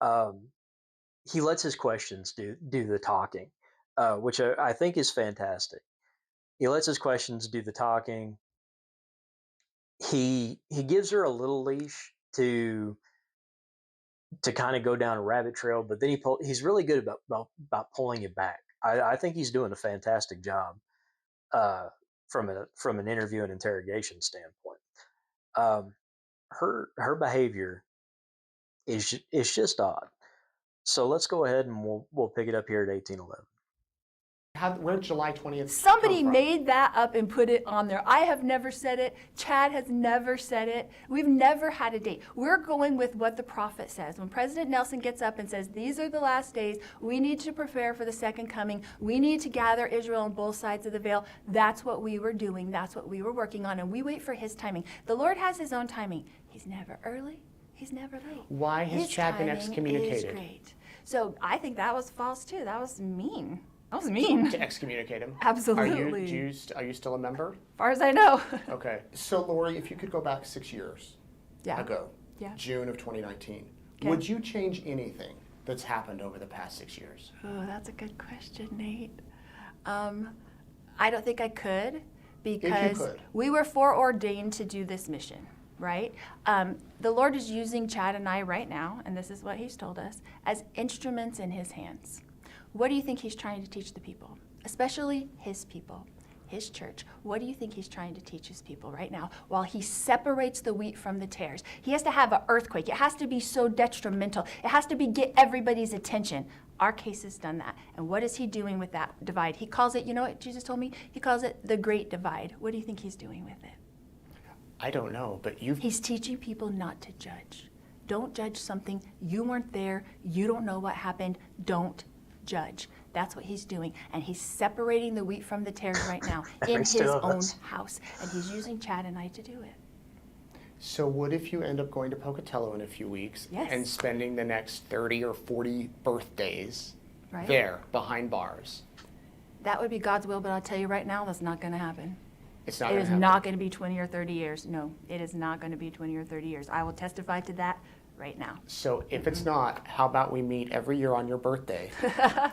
Um, he lets his questions do the talking, which I think is fantastic. He lets his questions do the talking. He gives her a little leash to kind of go down a rabbit trail, but then he's really good about pulling it back. I think he's doing a fantastic job uh, from an interview and interrogation standpoint. Um, her behavior is just odd. So let's go ahead and we'll pick it up here at 1811. Where did July 20th Somebody come from? made that up and put it on there. I have never said it. Chad has never said it. We've never had a date. We're going with what the prophet says. When President Nelson gets up and says, these are the last days, we need to prepare for the second coming. We need to gather Israel on both sides of the veil. That's what we were doing. That's what we were working on. And we wait for his timing. The Lord has his own timing. He's never early. He's never late. Why has His Chad been timing excommunicated? is great. So I think that was false too. That was mean. That was mean. To excommunicate him? Absolutely. Are you still a member? As far as I know. Okay. So Lori, if you could go back 6 years Yeah. ago, Yeah. June of 2019, Okay. would you change anything that's happened over the past 6 years? Oh, that's a good question, Nate. I don't think I could because could. we were foreordained to do this mission, right? The Lord is using Chad and I right now, and this is what he's told us, as instruments in his hands. What do you think he's trying to teach the people, especially his people, his church? What do you think he's trying to teach his people right now while he separates the wheat from the tares? He has to have an earthquake. It has to be so detrimental. It has to get everybody's attention. Our case has done that. And what is he doing with that divide? He calls it, you know what Jesus told me? He calls it the great divide. What do you think he's doing with it? I don't know, but He's teaching people not to judge. Don't judge something. You weren't there. You don't know what happened. Don't judge. That's what he's doing. And he's separating the wheat from the tares right now in his own house. And he's using Chad and I to do it. So what if you end up going to Pocatello in a few weeks Yes. and spending the next 30 or 40 birthdays Right. there behind bars? That would be God's will, but I'll tell you right now, that's not going to happen. It's not It going is to happen. not going to be 20 or 30 years. No, it is not going to be 20 or 30 years. I will testify to that right now. So if it's not, how about we meet every year on your birthday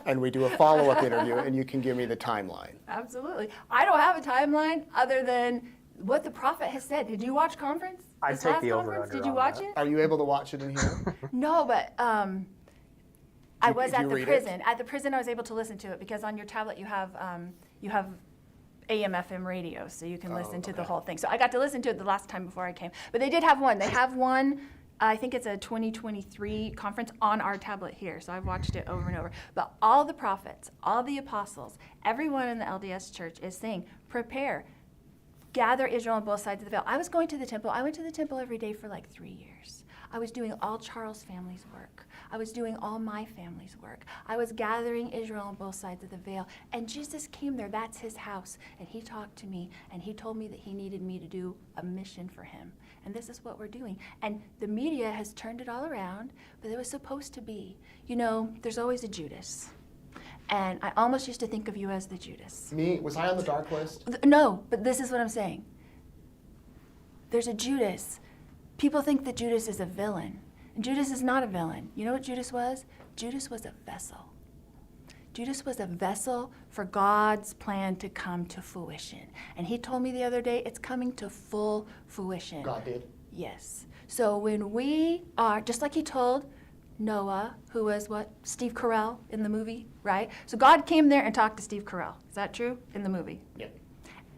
and we do a follow-up interview and you can give me the timeline? Absolutely. I don't have a timeline other than what the prophet has said. Did you watch conference? I'd This take last the conference? over-under Did you on watch that. it? Are you able to watch it in here? No, but I was Did at you the read it? prison. At the prison, I was able to listen to it because on your tablet you have AM/FM radio, so you can listen to the okay. whole thing. So I got to listen to it the last time before I came. But they did have one. They have one. I think it's a 2023 conference on our tablet here, so I've watched it over and over. But all the prophets, all the apostles, everyone in the LDS church is saying, prepare, gather Israel on both sides of the veil. I was going to the temple. I went to the temple every day for like 3 years. I was doing all Charles' family's work. I was doing all my family's work. I was gathering Israel on both sides of the veil. And Jesus came there. That's his house. And he talked to me, and he told me that he needed me to do a mission for him. And this is what we're doing. And the media has turned it all around, but it was supposed to be. You know, there's always a Judas. And I almost used to think of you as the Judas. Me? Was I on the dark list? No, but this is what I'm saying. There's a Judas. People think that Judas is a villain. And Judas is not a villain. You know what Judas was? Judas was a vessel. Judas was a vessel for God's plan to come to fruition. And he told me the other day, it's coming to full fruition. God did. Yes. So when we are, just like he told Noah, who was what? Steve Carell in the movie, right? So God came there and talked to Steve Carell. Is that true? In the movie. Yep.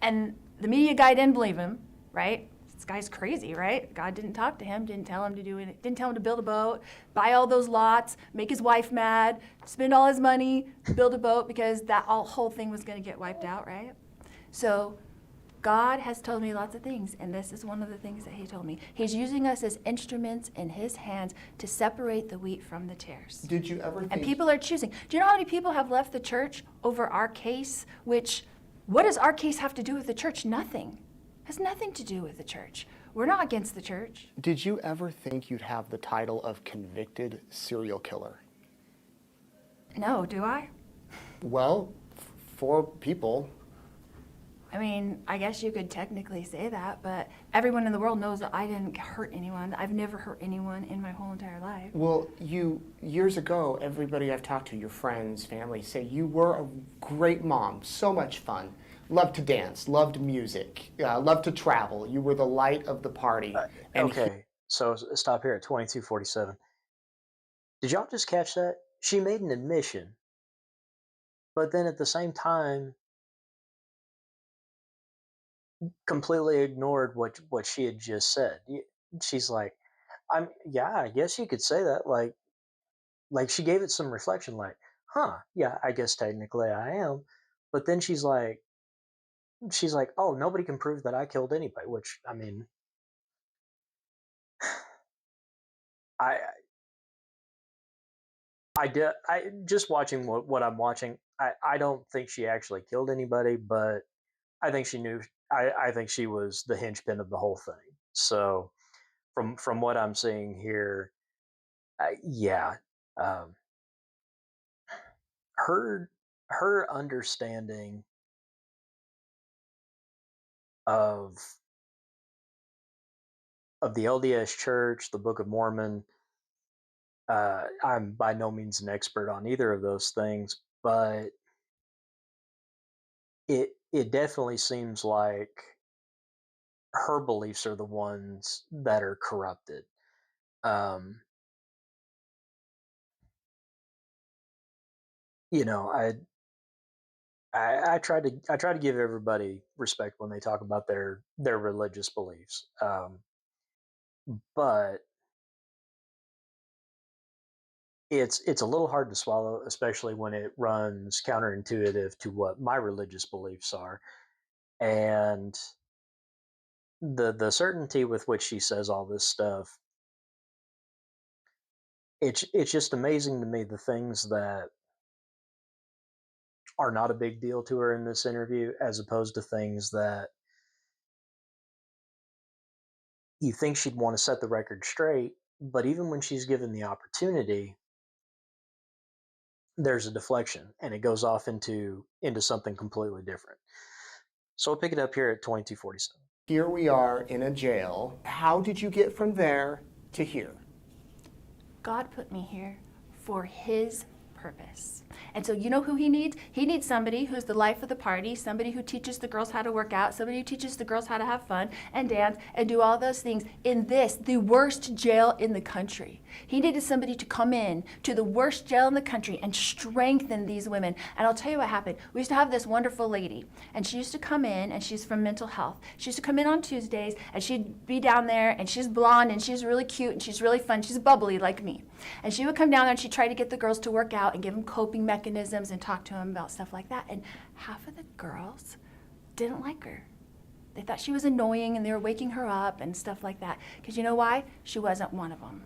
And the media guy didn't believe him, right? This guy's crazy, right? God didn't talk to him, didn't tell him to do it, didn't tell him to build a boat, buy all those lots, make his wife mad, spend all his money, build a boat, because that whole thing was going to get wiped out, right? So God has told me lots of things, and this is one of the things that he told me. He's using us as instruments in his hands to separate the wheat from the tares. Did you ever think... And people are choosing. Do you know how many people have left the church over our case, which, what does our case have to do with the church? Nothing. Has nothing to do with the church. We're not against the church. Did you ever think you'd have the title of convicted serial killer? No, do I? Well, 4 people. I mean, I guess you could technically say that, but everyone in the world knows that I didn't hurt anyone. I've never hurt anyone in my whole entire life. Well, years ago, everybody I've talked to, your friends, family, say you were a great mom, so much fun, loved to dance, loved music, loved to travel. You were the light of the party. Okay, so stop here at 2247. Did y'all just catch that? She made an admission, but then at the same time, completely ignored what she had just said. She's like, yeah, I guess you could say that. Like she gave it some reflection, like, huh, yeah, I guess technically I am. But then she's like, oh, nobody can prove that I killed anybody. Which I mean, I I just watching what I'm watching. I don't think she actually killed anybody, but I think she knew. I think she was the linchpin of the whole thing. So from what I'm seeing here, yeah, um, her her understanding of the LDS Church, the Book of Mormon. I'm by no means an expert on either of those things, but it definitely seems like her beliefs are the ones that are corrupted. Um, you know, I try to give everybody respect when they talk about their religious beliefs, but it's a little hard to swallow, especially when it runs counterintuitive to what my religious beliefs are, and the certainty with which she says all this stuff. It's just amazing to me the things that are not a big deal to her in this interview, as opposed to things that you think she'd want to set the record straight. But even when she's given the opportunity, there's a deflection and it goes off into something completely different. So I'll pick it up here at 2247. Here we are in a jail. How did you get from there to here? God put me here for his purpose. And so you know who he needs? He needs somebody who's the life of the party, somebody who teaches the girls how to work out, somebody who teaches the girls how to have fun and dance and do all those things in this, the worst jail in the country. He needed somebody to come in to the worst jail in the country and strengthen these women. And I'll tell you what happened. We used to have this wonderful lady, and she used to come in, and she's from mental health. She used to come in on Tuesdays, and she'd be down there, and she's blonde, and she's really cute, and she's really fun. She's bubbly like me. And she would come down there, and she'd try to get the girls to work out and give them coping mechanisms and talk to them about stuff like that. And half of the girls didn't like her. They thought she was annoying, and they were waking her up and stuff like that. Because you know why? She wasn't one of them.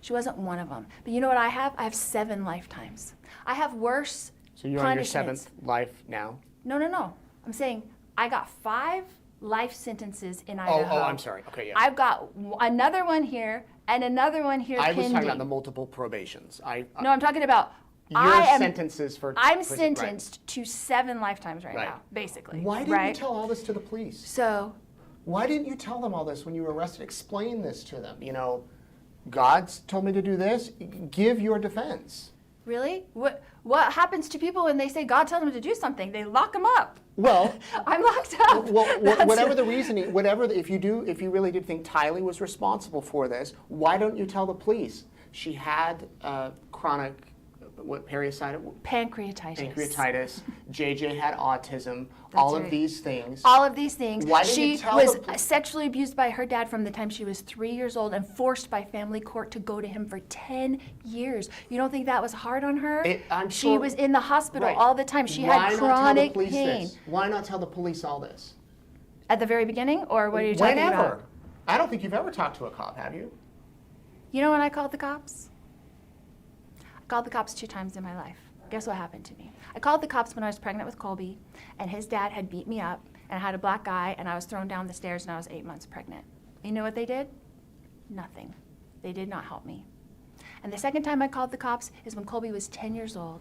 She wasn't one of them. But you know what I have? I have 7 lifetimes. I have worse So you're on your punishments. 7th life now? No. I'm saying I got 5 life sentences in Idaho. Oh, I'm sorry. Okay, yeah. I've got another one here and another one here I pending. was talking about the multiple probations. No, I'm talking about your sentences for I'm prison, sentenced to 7 lifetimes right now, basically. Why didn't you tell all this to the police? So, why didn't you tell them all this when you were arrested? Explain this to them. You know, God's told me to do this. Give your defense. really? What happens to people when they say God told them to do something? They lock them up. Well, I'm locked up. Well, whatever the reasoning, if you really did think Tylee was responsible for this, why don't you tell the police? She had chronic, pancreatitis. JJ had autism. All of these things. All of these things. Why didn't she you tell was the sexually abused by her dad from the time she was 3 years old and forced by family court to go to him for 10 years. You don't think that was hard on her? She was in the hospital all the time. She had chronic pain. Why not tell the police all this? At the very beginning, or what are you talking about? Whenever. I don't think you've ever talked to a cop, have you? You know when I called the cops? I called the cops 2 times in my life. Guess what happened to me? I called the cops when I was pregnant with Colby, and his dad had beat me up, and I had a black eye, and I was thrown down the stairs, and I was 8 months pregnant. You know what they did? Nothing. They did not help me. And the second time I called the cops is when Colby was 10 years old,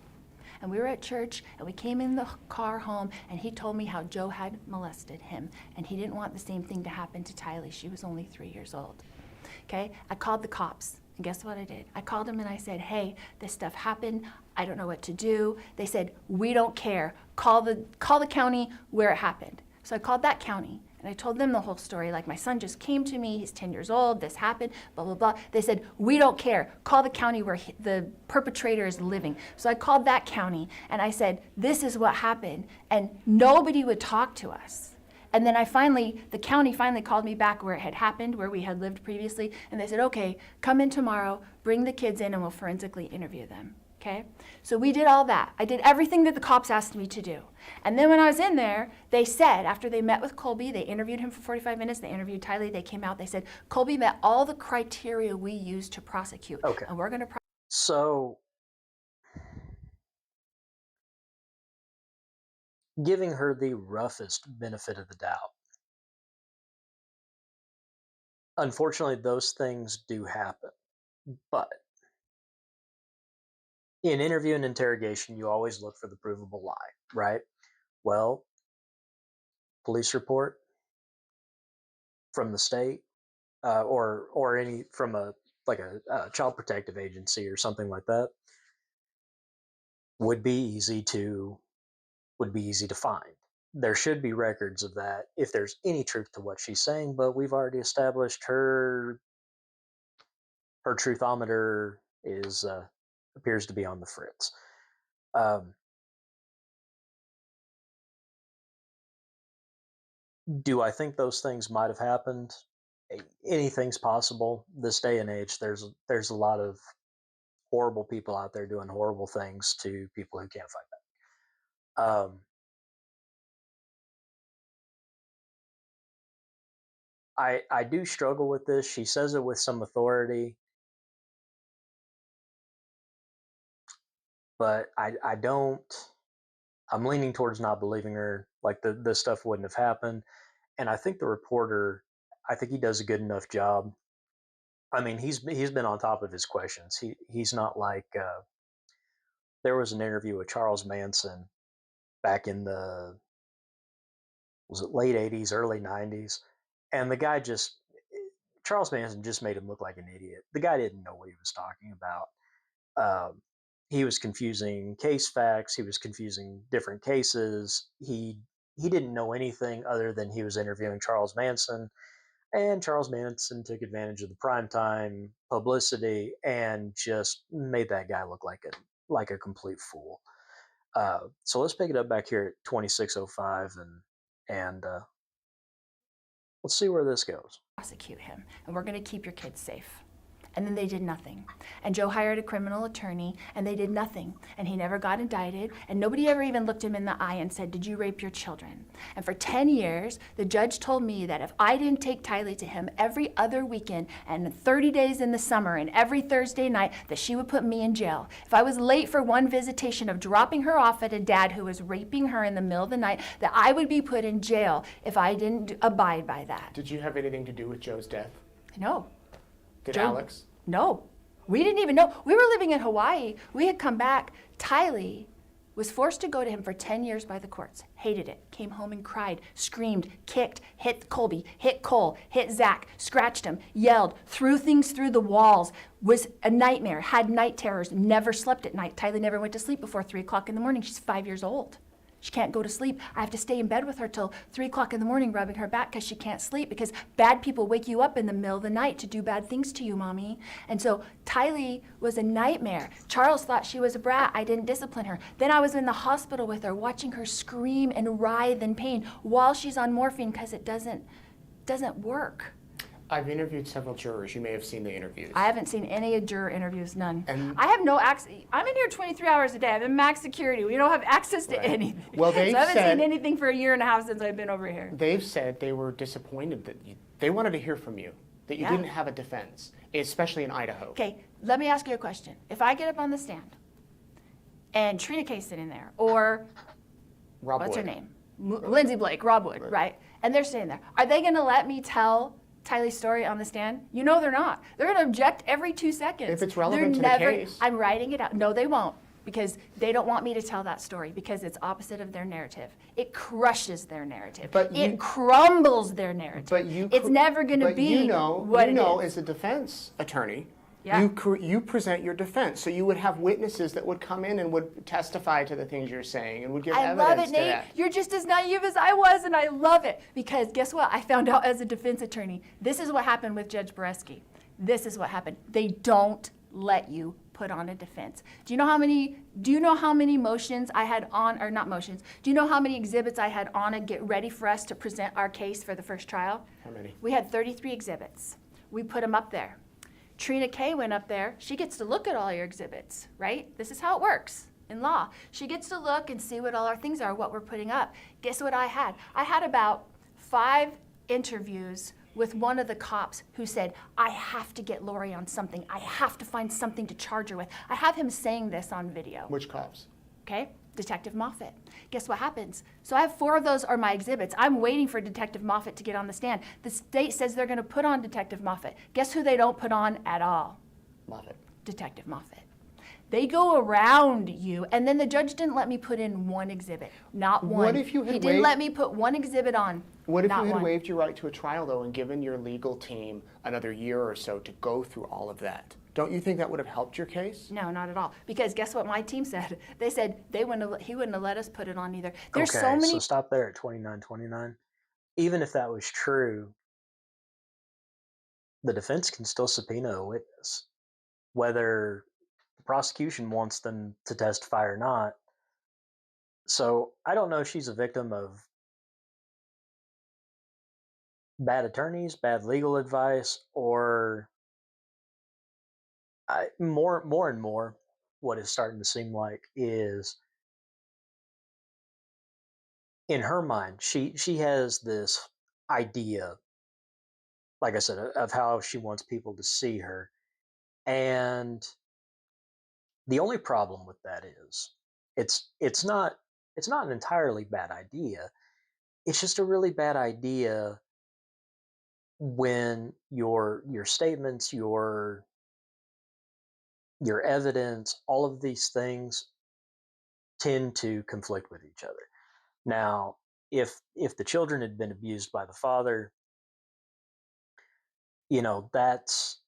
and we were at church, and we came in the car home, and he told me how Joe had molested him, and he didn't want the same thing to happen to Tylee. She was only 3 years old. Okay, I called the cops, and guess what I did? I called them and I said, hey, this stuff happened. I don't know what to do. They said, we don't care. Call the county where it happened. So I called that county. And I told them the whole story, like, my son just came to me, he's 10 years old, this happened, blah, blah, blah. They said, we don't care. Call the county where the perpetrator is living. So I called that county, and I said, this is what happened. And nobody would talk to us. And then the county finally called me back where it had happened, where we had lived previously, and they said, okay, come in tomorrow, bring the kids in, and we'll forensically interview them. Okay? So we did all that. I did everything that the cops asked me to do. And then when I was in there, they said, after they met with Colby, they interviewed him for 45 minutes, they interviewed Tylee, they came out, they said, Colby met all the criteria we used to prosecute. Okay. And we're going to So, giving her the roughest benefit of the doubt. Unfortunately, those things do happen. But in interview and interrogation, you always look for the provable lie, right? Well, police report from the state, or any from a child protective agency or something like that would be easy to find. There should be records of that if there's any truth to what she's saying, but we've already established her truthometer is appears to be on the fritz. Do I think those things might have happened? Anything's possible this day and age. There's a lot of horrible people out there doing horrible things to people who can't fight back. I do struggle with this. She says it with some authority, but I don't. I'm leaning towards not believing her. Like the stuff wouldn't have happened, and I think the reporter. I think he does a good enough job. I mean, he's been on top of his questions. He's not like there was an interview with Charles Manson back in the was it late 80s, early 90s, and the guy Charles Manson just made him look like an idiot. The guy didn't know what he was talking about. He was confusing case facts. He was confusing different cases. He didn't know anything other than he was interviewing Charles Manson. And Charles Manson took advantage of the primetime publicity and just made that guy look like a complete fool. So let's pick it up back here at 2605 and let's see where this goes. prosecute him, and we're going to keep your kids safe. And then they did nothing. And Joe hired a criminal attorney, and they did nothing. And he never got indicted, and nobody ever even looked him in the eye and said, did you rape your children? And for 10 years, the judge told me that if I didn't take Tylee to him every other weekend and 30 days in the summer and every Thursday night, that she would put me in jail. If I was late for one visitation of dropping her off at a dad who was raping her in the middle of the night, that I would be put in jail if I didn't abide by that. Did you have anything to do with Joe's death? No. Did Joe- Alex? No, we didn't even know. We were living in Hawaii. We had come back. Tylee was forced to go to him for 10 years by the courts. Hated it. Came home and cried, screamed, kicked, hit Colby, hit Cole, hit Zach, scratched him, yelled, threw things through the walls, was a nightmare, had night terrors, never slept at night. Tylee never went to sleep before 3 o'clock in the morning. She's 5 years old. She can't go to sleep. I have to stay in bed with her till 3 o'clock in the morning, rubbing her back because she can't sleep, because bad people wake you up in the middle of the night to do bad things to you, Mommy. And so Tylee was a nightmare. Charles thought she was a brat. I didn't discipline her. Then I was in the hospital with her, watching her scream and writhe in pain while she's on morphine because it doesn't work. I've interviewed several jurors. You may have seen the interviews. I haven't seen any juror interviews, none. And I have no access. I'm in here 23 hours a day. I'm in max security. We don't have access to Right. anything. Well, so I they've haven't said- seen anything for a year and a half since I've been over here. They've said they were disappointed that they wanted to hear from you, that you Yeah. didn't have a defense, especially in Idaho. Okay, let me ask you a question. If I get up on the stand and Trina Kay's sitting there, or Rob what's her Wood. name? Lindsay Blake, Rob Wood, right? And they're sitting there. Are they going to let me tell Tylee's story on the stand? You know they're not. They're going to object every 2 seconds. If it's relevant They're to the case. I'm writing it out. No, they won't. because they don't want me to tell that story because it's opposite of their narrative. It crushes their narrative. It crumbles their narrative. But it's never going to be what it is. As a defense attorney, yeah. you present your defense. So you would have witnesses that would come in and would testify to the things you're saying and would give evidence love it, to Nate. that. You're just as naive as I was, and I love it. Because guess what? I found out as a defense attorney, this is what happened with Judge Boreski. This is what happened. They don't let you put on a defense. Do you know how many motions I had on, or not motions, do you know how many exhibits I had on to get ready for us to present our case for the first trial? How many? We had 33 exhibits. We put them up there. Trina Kay went up there. She gets to look at all your exhibits, right? This is how it works in law. She gets to look and see what all our things are, what we're putting up. Guess what I had? I had about 5 interviews with one of the cops who said, I have to get Lori on something. I have to find something to charge her with. I have him saying this on video. Which cops? Okay, Detective Moffat. Guess what happens? So I have 4 of those are my exhibits. I'm waiting for Detective Moffat to get on the stand. The state says they're gonna put on Detective Moffat. Guess who they don't put on at all? Moffat. Detective Moffat. They go around you, and then the judge didn't let me put in one exhibit, not one. What if you had He didn't let me put one exhibit on. What if not you had one. waived your right to a trial, though, and given your legal team another year or so to go through all of that? Don't you think that would have helped your case? No, not at all. Because guess what my team said? They said he wouldn't have let us put it on either. There's okay, so many. So stop there at 2929. Even if that was true, the defense can still subpoena a witness, whether the prosecution wants them to testify or not. So I don't know if she's a victim of bad attorneys, bad legal advice, or more and more what is starting to seem like is in her mind she has this idea, like I said, of how she wants people to see her. And the only problem with that is it's not an entirely bad idea. It's just a really bad idea when your statements, your evidence, all of these things tend to conflict with each other. Now, if the children had been abused by the father, that's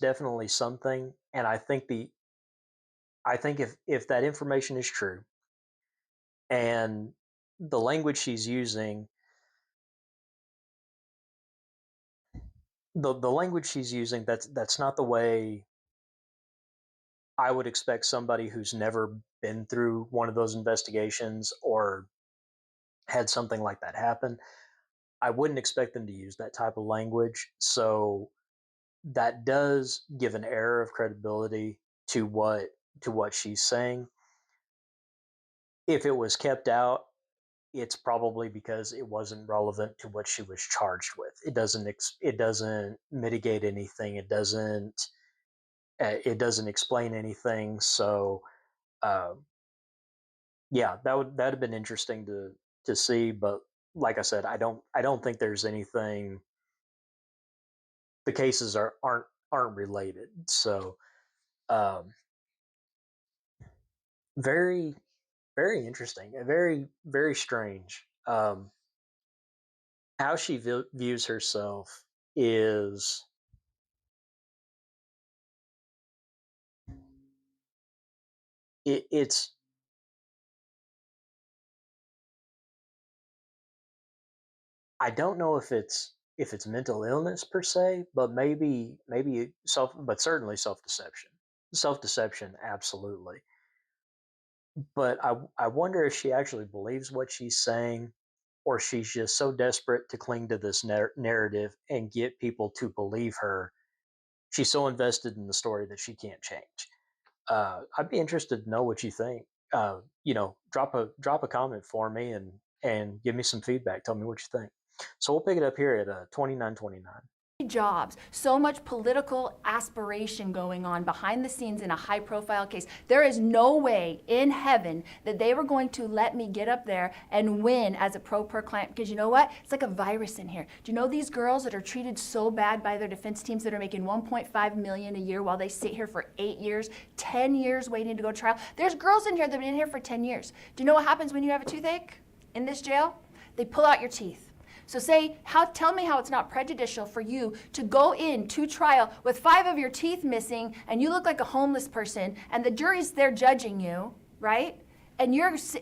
definitely something. And I think if that information is true and the language she's using, the language she's using, that's not the way I would expect somebody who's never been through one of those investigations or had something like that happen. I wouldn't expect them to use that type of language. So that does give an air of credibility to what she's saying. If it was kept out, it's probably because it wasn't relevant to what she was charged with. It doesn't mitigate anything. It doesn't explain anything. So uh, yeah, that'd have been interesting to see. But like I said, I don't think there's anything. The cases aren't related. So um, very very interesting, very strange. How she views herself is it's I don't know if it's mental illness per se, but maybe but certainly self-deception. Self-deception, absolutely. But I wonder if she actually believes what she's saying, or she's just so desperate to cling to this narrative and get people to believe her. She's so invested in the story that she can't change. I'd be interested to know what you think. Drop a comment for me and give me some feedback. Tell me what you think. So we'll pick it up here at 2929. jobs, so much political aspiration going on behind the scenes in a high profile case. There is no way in heaven that they were going to let me get up there and win as a pro per client, because you know what? It's like a virus in here. Do you know these girls that are treated so bad by their defense teams that are making $1.5 million a year while they sit here for 8 years, 10 years waiting to go to trial? There's girls in here that have been in here for 10 years. Do you know what happens when you have a toothache in this jail? They pull out your teeth. So tell me how it's not prejudicial for you to go into trial with 5 of your teeth missing and you look like a homeless person and the jury's there judging you, right? And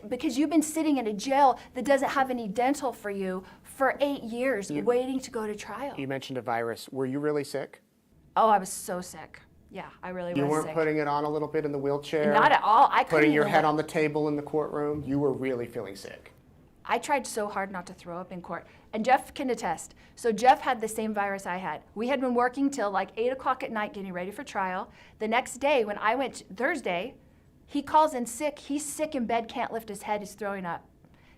because you've been sitting in a jail that doesn't have any dental for you for 8 years waiting to go to trial. You mentioned a virus. Were you really sick? Oh, I was so sick. Yeah, I really was sick. You weren't putting it on a little bit in the wheelchair? Not at all. I couldn't putting your even head on the table in the courtroom? You were really feeling sick. I tried so hard not to throw up in court. And Jeff can attest. So Jeff had the same virus I had. We had been working till like 8 o'clock at night getting ready for trial. The next day when I went Thursday, he calls in sick. He's sick in bed, can't lift his head, he's throwing up.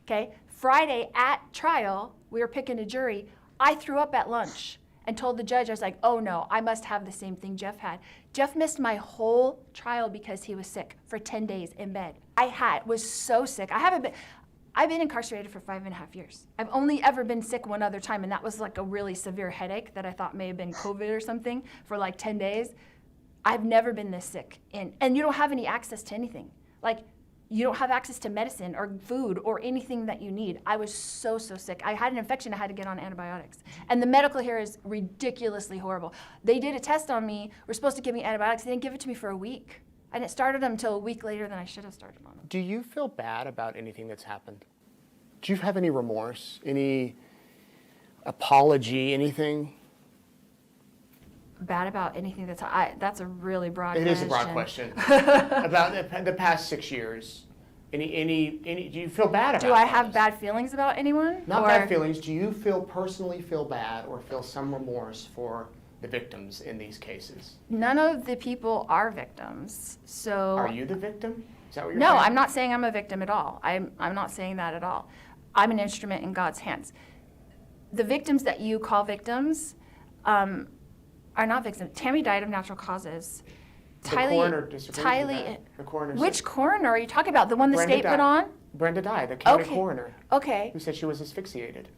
Okay? Friday at trial, we were picking a jury. I threw up at lunch and told the judge, I was like, oh no, I must have the same thing Jeff had. Jeff missed my whole trial because he was sick for 10 days in bed. Was so sick. I've been incarcerated for 5.5 years. I've only ever been sick one other time, and that was like a really severe headache that I thought may have been COVID or something for like 10 days. I've never been this sick. And you don't have any access to anything. Like, you don't have access to medicine or food or anything that you need. I was so sick. I had an infection, I had to get on antibiotics. And the medical here is ridiculously horrible. They did a test on me, were supposed to give me antibiotics, they didn't give it to me for a week. I didn't start them until a week later than I should have started on them. Do you feel bad about anything that's happened? Do you have any remorse, any apology, anything? Bad about anything that's a really broad question. It is a broad question. About the past 6 years, do you feel bad about it? Do I have bad feelings about anyone? Not bad feelings. Do you personally feel bad or feel some remorse for the victims in these cases? None of the people are victims. So are you the victim? Is that what you're No, saying? I'm not saying I'm a victim at all. I'm not saying that at all. I'm an instrument in God's hands. The victims that you call victims are not victims. Tammy died of natural causes. The coroner disagrees with that. The coroner Which said, coroner are you talking about? The one the state put on? Brenda died, the county Okay. coroner, Okay. who said she was asphyxiated.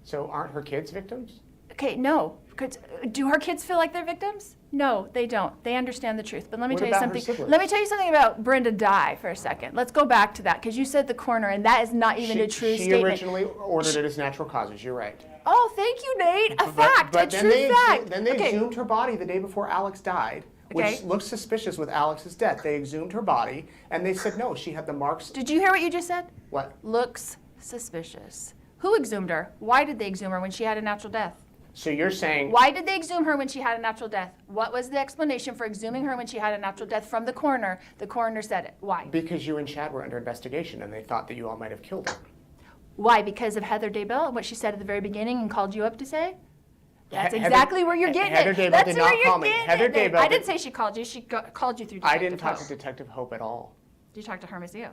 So aren't her kids victims? Okay, no. Do her kids feel like they're victims? No, they don't. They understand the truth. But let me What tell you about her something. siblings? Let me tell you something about Brenda Dye for a second. Let's go back to that, because you said the coroner, and that is not even a true She statement. originally ordered it as natural causes. You're right. Oh, thank you, Nate. A fact, a then true they fact. Then they Okay. exhumed her body the day before Alex died, which Okay. looks suspicious with Alex's death. They exhumed her body, and they said no, she had the marks. Did you hear what you just said? What? Looks suspicious. Who exhumed her? Why did they exhume her when she had a natural death? So you're saying Why did they exhume her when she had a natural death? What was the explanation for exhuming her when she had a natural death from the coroner? The coroner said it. Why? because you and Chad were under investigation, and they thought that you all might have killed her. Why? Because of Heather Daybell and what she said at the very beginning and called you up to say? That's Heather- exactly where you're getting Heather it. Daybell That's did where not you're call me. getting Heather it. Daybell I did- didn't say she called you. She called you through Detective I didn't talk to Hope. Detective Hope at all. Did you talk to Hermosillo?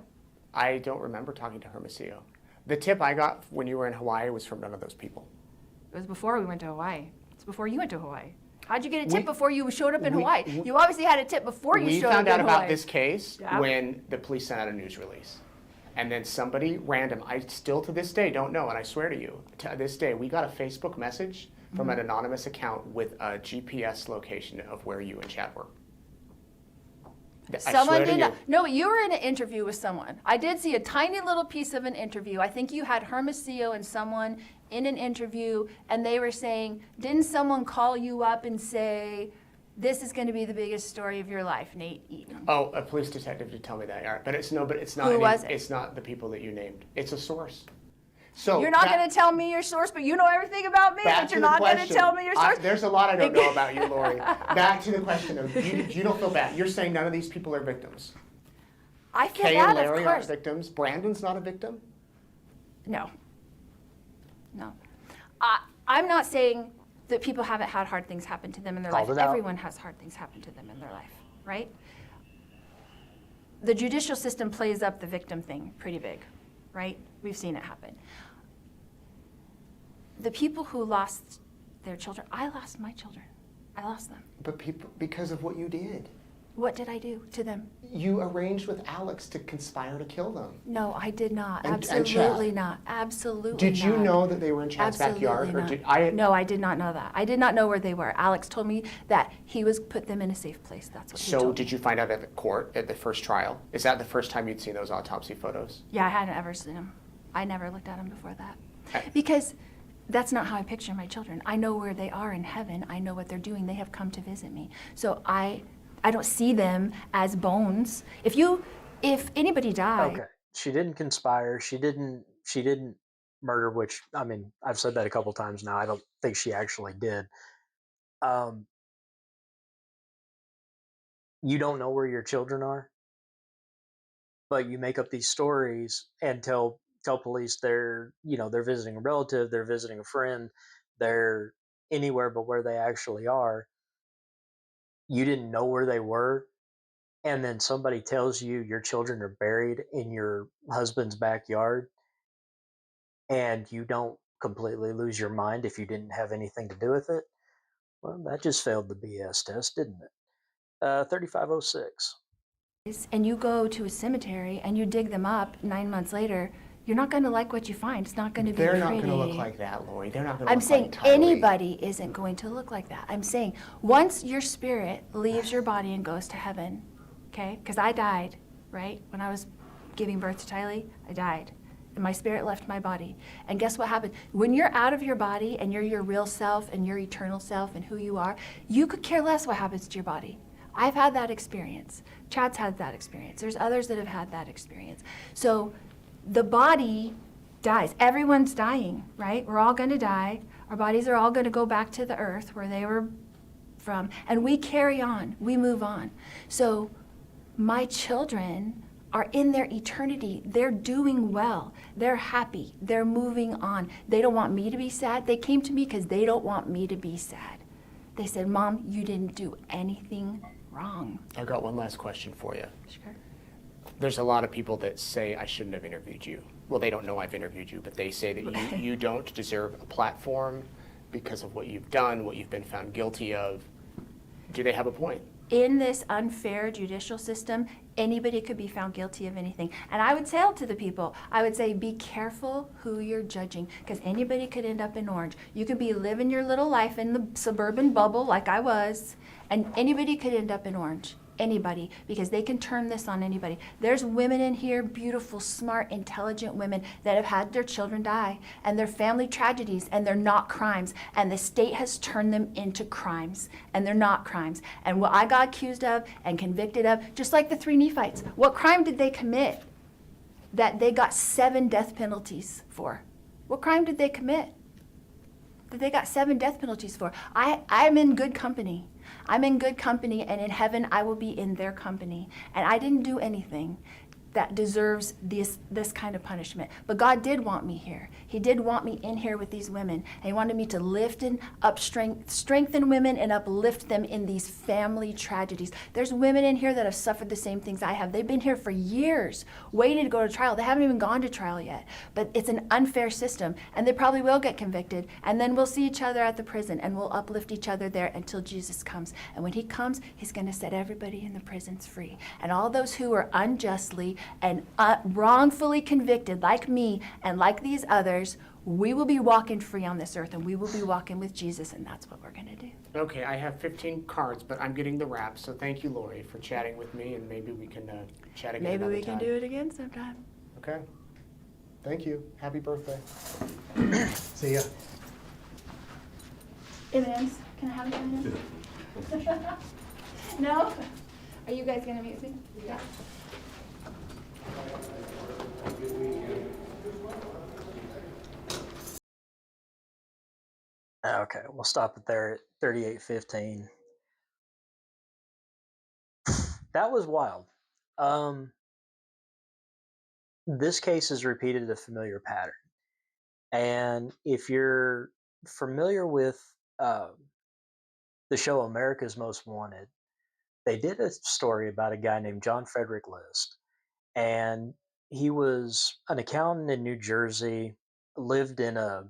I don't remember talking to Hermosillo. The tip I got when you were in Hawaii was from none of those people. It was before we went to Hawaii. It's before you went to Hawaii. How'd you get a tip We- before you showed up in we- Hawaii? You obviously had a tip before you We showed up found in out Hawaii. about this case Yeah. when the police sent out a news release. And then somebody random, I still to this day don't know, and I swear to you, to this day, we got a Facebook message from an anonymous account with a GPS location of where you and Chad were. I Someone swear to did you. not. No, you were in an interview with someone. I did see a tiny little piece of an interview. I think you had Hermosillo and someone in an interview, and they were saying, didn't someone call you up and say, this is going to be the biggest story of your life, Nate Eaton? Oh, a police detective did tell me that, yeah. But it's not. Who was it? It's not the people that you named. It's a source. So You're not going to tell me your source, but you know everything about me, back but to you're the not going to question. tell me your source. There's a lot I don't know about you, Lori. Back to the question of you don't feel bad. You're saying none of these people are victims. I feel Kay bad, and Larry of aren't course. victims. Brandon's not a victim. No. No. I'm not saying that people haven't had hard things happen to them in their Called life. it out. Everyone has hard things happen to them in their life, right? The judicial system plays up the victim thing pretty big, right? We've seen it happen. The people who lost their children. I lost my children. I lost them. But people, because of what you did. What did I do to them? You arranged with Alex to conspire to kill them. No, I did not. And Absolutely Chad. not. Absolutely Did you not. know that they were in Chad's backyard? Absolutely Or not. did I? No, I did not know that. I did not know where they were. Alex told me that he was put them in a safe place. That's what he So told did me. you find out at the court, at the first trial? Is that the first time you'd seen those autopsy photos? Yeah, I hadn't ever seen them. I never looked at them before that. Okay. Because that's not how I picture my children. I know where they are in heaven. I know what they're doing. They have come to visit me. So I don't see them as bones. If anybody died, Okay, she didn't conspire. She didn't murder. Which, I mean, I've said that a couple times now. I don't think she actually did. You don't know where your children are, but you make up these stories and tell police they're visiting a relative, they're visiting a friend, they're anywhere but where they actually are. You didn't know where they were, and then somebody tells you your children are buried in your husband's backyard, and you don't completely lose your mind if you didn't have anything to do with it. Well, that just failed the BS test, didn't it? 3506. and you go to a cemetery and you dig them up 9 months later, you're not going to like what you find. It's not going to be They're pretty. not going to look like that, Lori. They're not going to I'm look saying like Tylee. anybody isn't going to look like that. I'm saying once your spirit leaves your body and goes to heaven, okay? Because I died, right? When I was giving birth to Tylee, I died. And my spirit left my body. And guess what happened? When you're out of your body and you're your real self and your eternal self and who you are, you could care less what happens to your body. I've had that experience. Chad's had that experience. There's others that have had that experience. So the body dies. Everyone's dying, right? We're all going to die. Our bodies are all going to go back to the earth where they were from. And we carry on. We move on. So my children are in their eternity. They're doing well. They're happy. They're moving on. They don't want me to be sad. They came to me because they don't want me to be sad. They said, Mom, you didn't do anything wrong. I've got one last question for you. Sure. There's a lot of people that say I shouldn't have interviewed you. Well, they don't know I've interviewed you, but they say that you don't deserve a platform because of what you've done, what you've been found guilty of. Do they have a point? In this unfair judicial system, anybody could be found guilty of anything. And I would tell to the people, I would say, be careful who you're judging, because anybody could end up in orange. You could be living your little life in the suburban bubble like I was, and anybody could end up in orange. Anybody, because they can turn this on anybody. There's women in here, beautiful, smart, intelligent women that have had their children die, and they're family tragedies, and they're not crimes, and the state has turned them into crimes, and they're not crimes. And what I got accused of and convicted of, just like the 3 Nephites, what crime did they commit that they got 7 death penalties for? What crime did they commit that they got 7 death penalties for? I'm in good company. I'm in good company, and in heaven I will be in their company. And I didn't do anything that deserves this kind of punishment. But God did want me here. He did want me in here with these women. And He wanted me to lift and strengthen women and uplift them in these family tragedies. There's women in here that have suffered the same things I have. They've been here for years, waiting to go to trial. They haven't even gone to trial yet. But it's an unfair system, and they probably will get convicted. And then we'll see each other at the prison, and we'll uplift each other there until Jesus comes. And when He comes, He's going to set everybody in the prisons free. And all those who are unjustly and wrongfully convicted, like me and like these others, we will be walking free on this earth, and we will be walking with Jesus, and that's what we're going to do. Okay, I have 15 cards, but I'm getting the wrap, so thank you, Lori, for chatting with me, and maybe we can chat again Maybe another we can time. do it again sometime. Okay. Thank you. Happy birthday. See ya. M&M's. Can I have an M&M? No? Are you guys going to meet me? Yeah. Okay, we'll stop it there at 3815. That was wild. This case has repeated a familiar pattern. And if you're familiar with the show America's Most Wanted, they did a story about a guy named John Frederick List. And he was an accountant in New Jersey, lived in a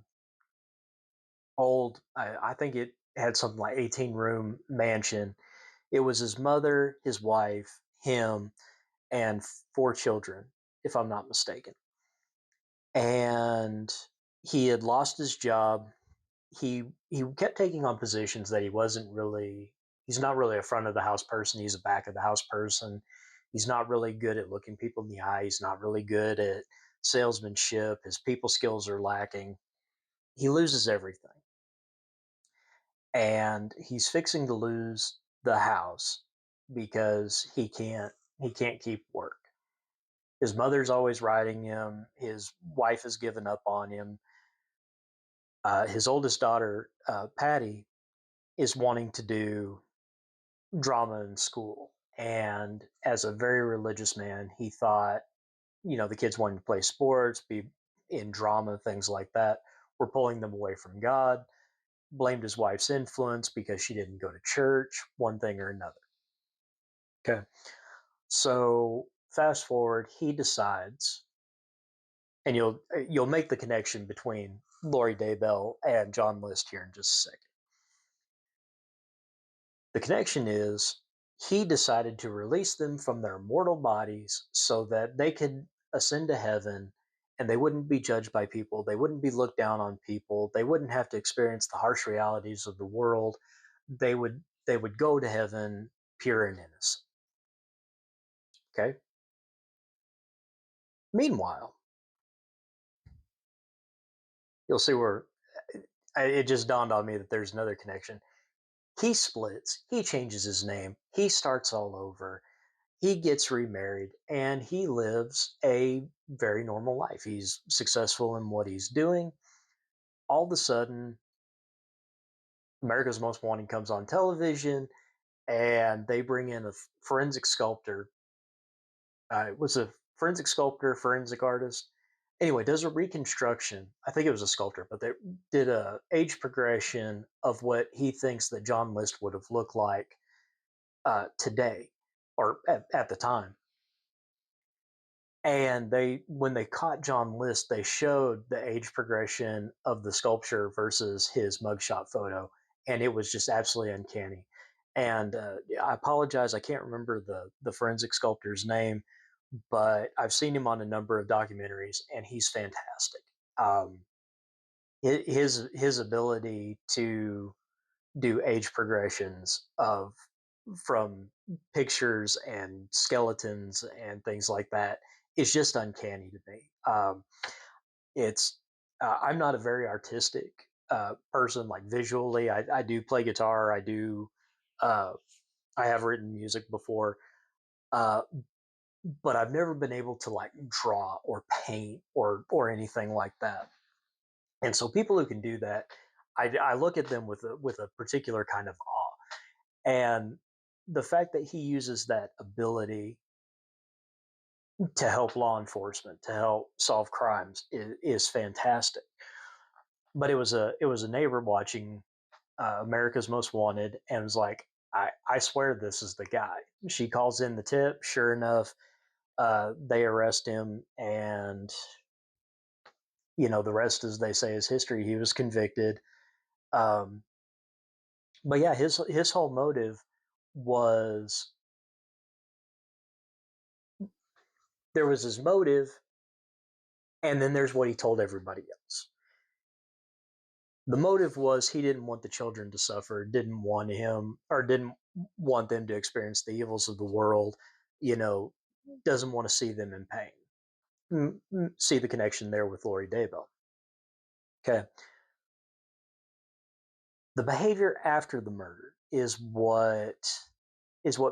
old. I think it had something like 18-room mansion. It was his mother, his wife, him, and four children, if I'm not mistaken. And he had lost his job. He kept taking on positions that he's not really a front of the house person, he's a back of the house person. He's not really good at looking people in the eye, he's not really good at salesmanship, his people skills are lacking. He loses everything. And he's fixing to lose the house because he can't keep work. His mother's always riding him. His wife has given up on him. His oldest daughter, Patty, is wanting to do drama in school. And as a very religious man, he thought, the kids wanting to play sports, be in drama, things like that, were pulling them away from God. Blamed his wife's influence because she didn't go to church, one thing or another. Okay. So fast forward, he decides, and you'll make the connection between Lori Daybell and John List here in just a second. The connection is he decided to release them from their mortal bodies so that they could ascend to heaven and they wouldn't be judged by people. They wouldn't be looked down on people. They wouldn't have to experience the harsh realities of the world. They would go to heaven pure and innocent. Okay. Meanwhile, you'll see where it just dawned on me that there's another connection. He splits, he changes his name, he starts all over, he gets remarried, and he lives a very normal life. He's successful in what he's doing. All of a sudden, America's Most Wanted comes on television, and they bring in a forensic sculptor. Was a forensic sculptor, forensic artist. Anyway, does a reconstruction. I think it was a sculptor, but they did a age progression of what he thinks that John List would have looked like today, or at the time. And when they caught John List, they showed the age progression of the sculpture versus his mugshot photo, and it was just absolutely uncanny. And I apologize, I can't remember the forensic sculptor's name, but I've seen him on a number of documentaries, and he's fantastic. Um, his ability to do age progressions of from pictures and skeletons and things like that is just uncanny to me. It's I'm not a very artistic person, like visually. I do play guitar. Uh, I have written music before, uh, but I've never been able to like draw or paint or anything like that. And so people who can do that, I look at them with a particular kind of awe. And the fact that he uses that ability to help law enforcement, to help solve crimes, is fantastic. But it was a neighbor watching America's Most Wanted and was like, I swear this is the guy. She calls in the tip. Sure enough, they arrest him, and the rest, as they say, is history. He was convicted. Um, but yeah, his whole motive was there was his motive, and then there's what he told everybody else. The motive was he didn't want the children to suffer, didn't want them to experience the evils of the world, you know, doesn't want to see them in pain. See the connection there with Lori Daybell. Okay. The behavior after the murder is what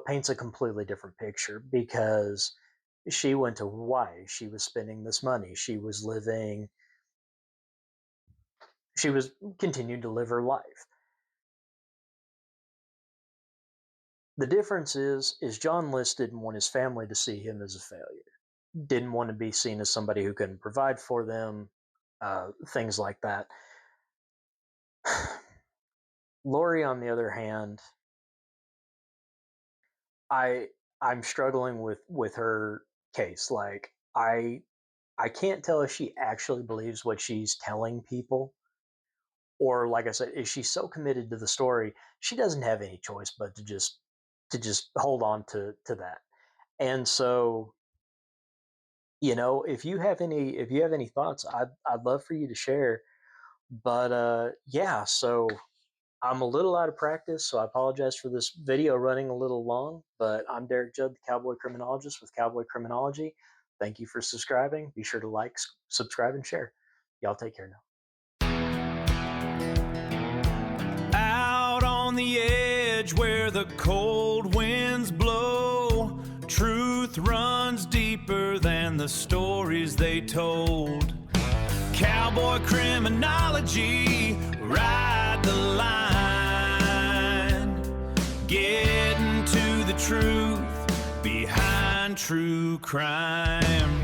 paints a completely different picture, because she went to Hawaii. She was spending this money. She was continuing to live her life. The difference is John List didn't want his family to see him as a failure. Didn't want to be seen as somebody who couldn't provide for them, things like that. Lori, on the other hand, I I'm struggling with her case. Like I can't tell if she actually believes what she's telling people, or like I said, is she so committed to the story she doesn't have any choice but to just hold on to that. And so, if you have any thoughts, I'd love for you to share. But yeah, so I'm a little out of practice, so I apologize for this video running a little long. But I'm Derek Judd, the Cowboy Criminologist with Cowboy Criminology. Thank you for subscribing. Be sure to like, subscribe, and share. Y'all take care now. Out on the edge where the cold winds blow, truth runs deeper than the stories they told. Cowboy Criminology, ride the line, getting to the truth behind true crime.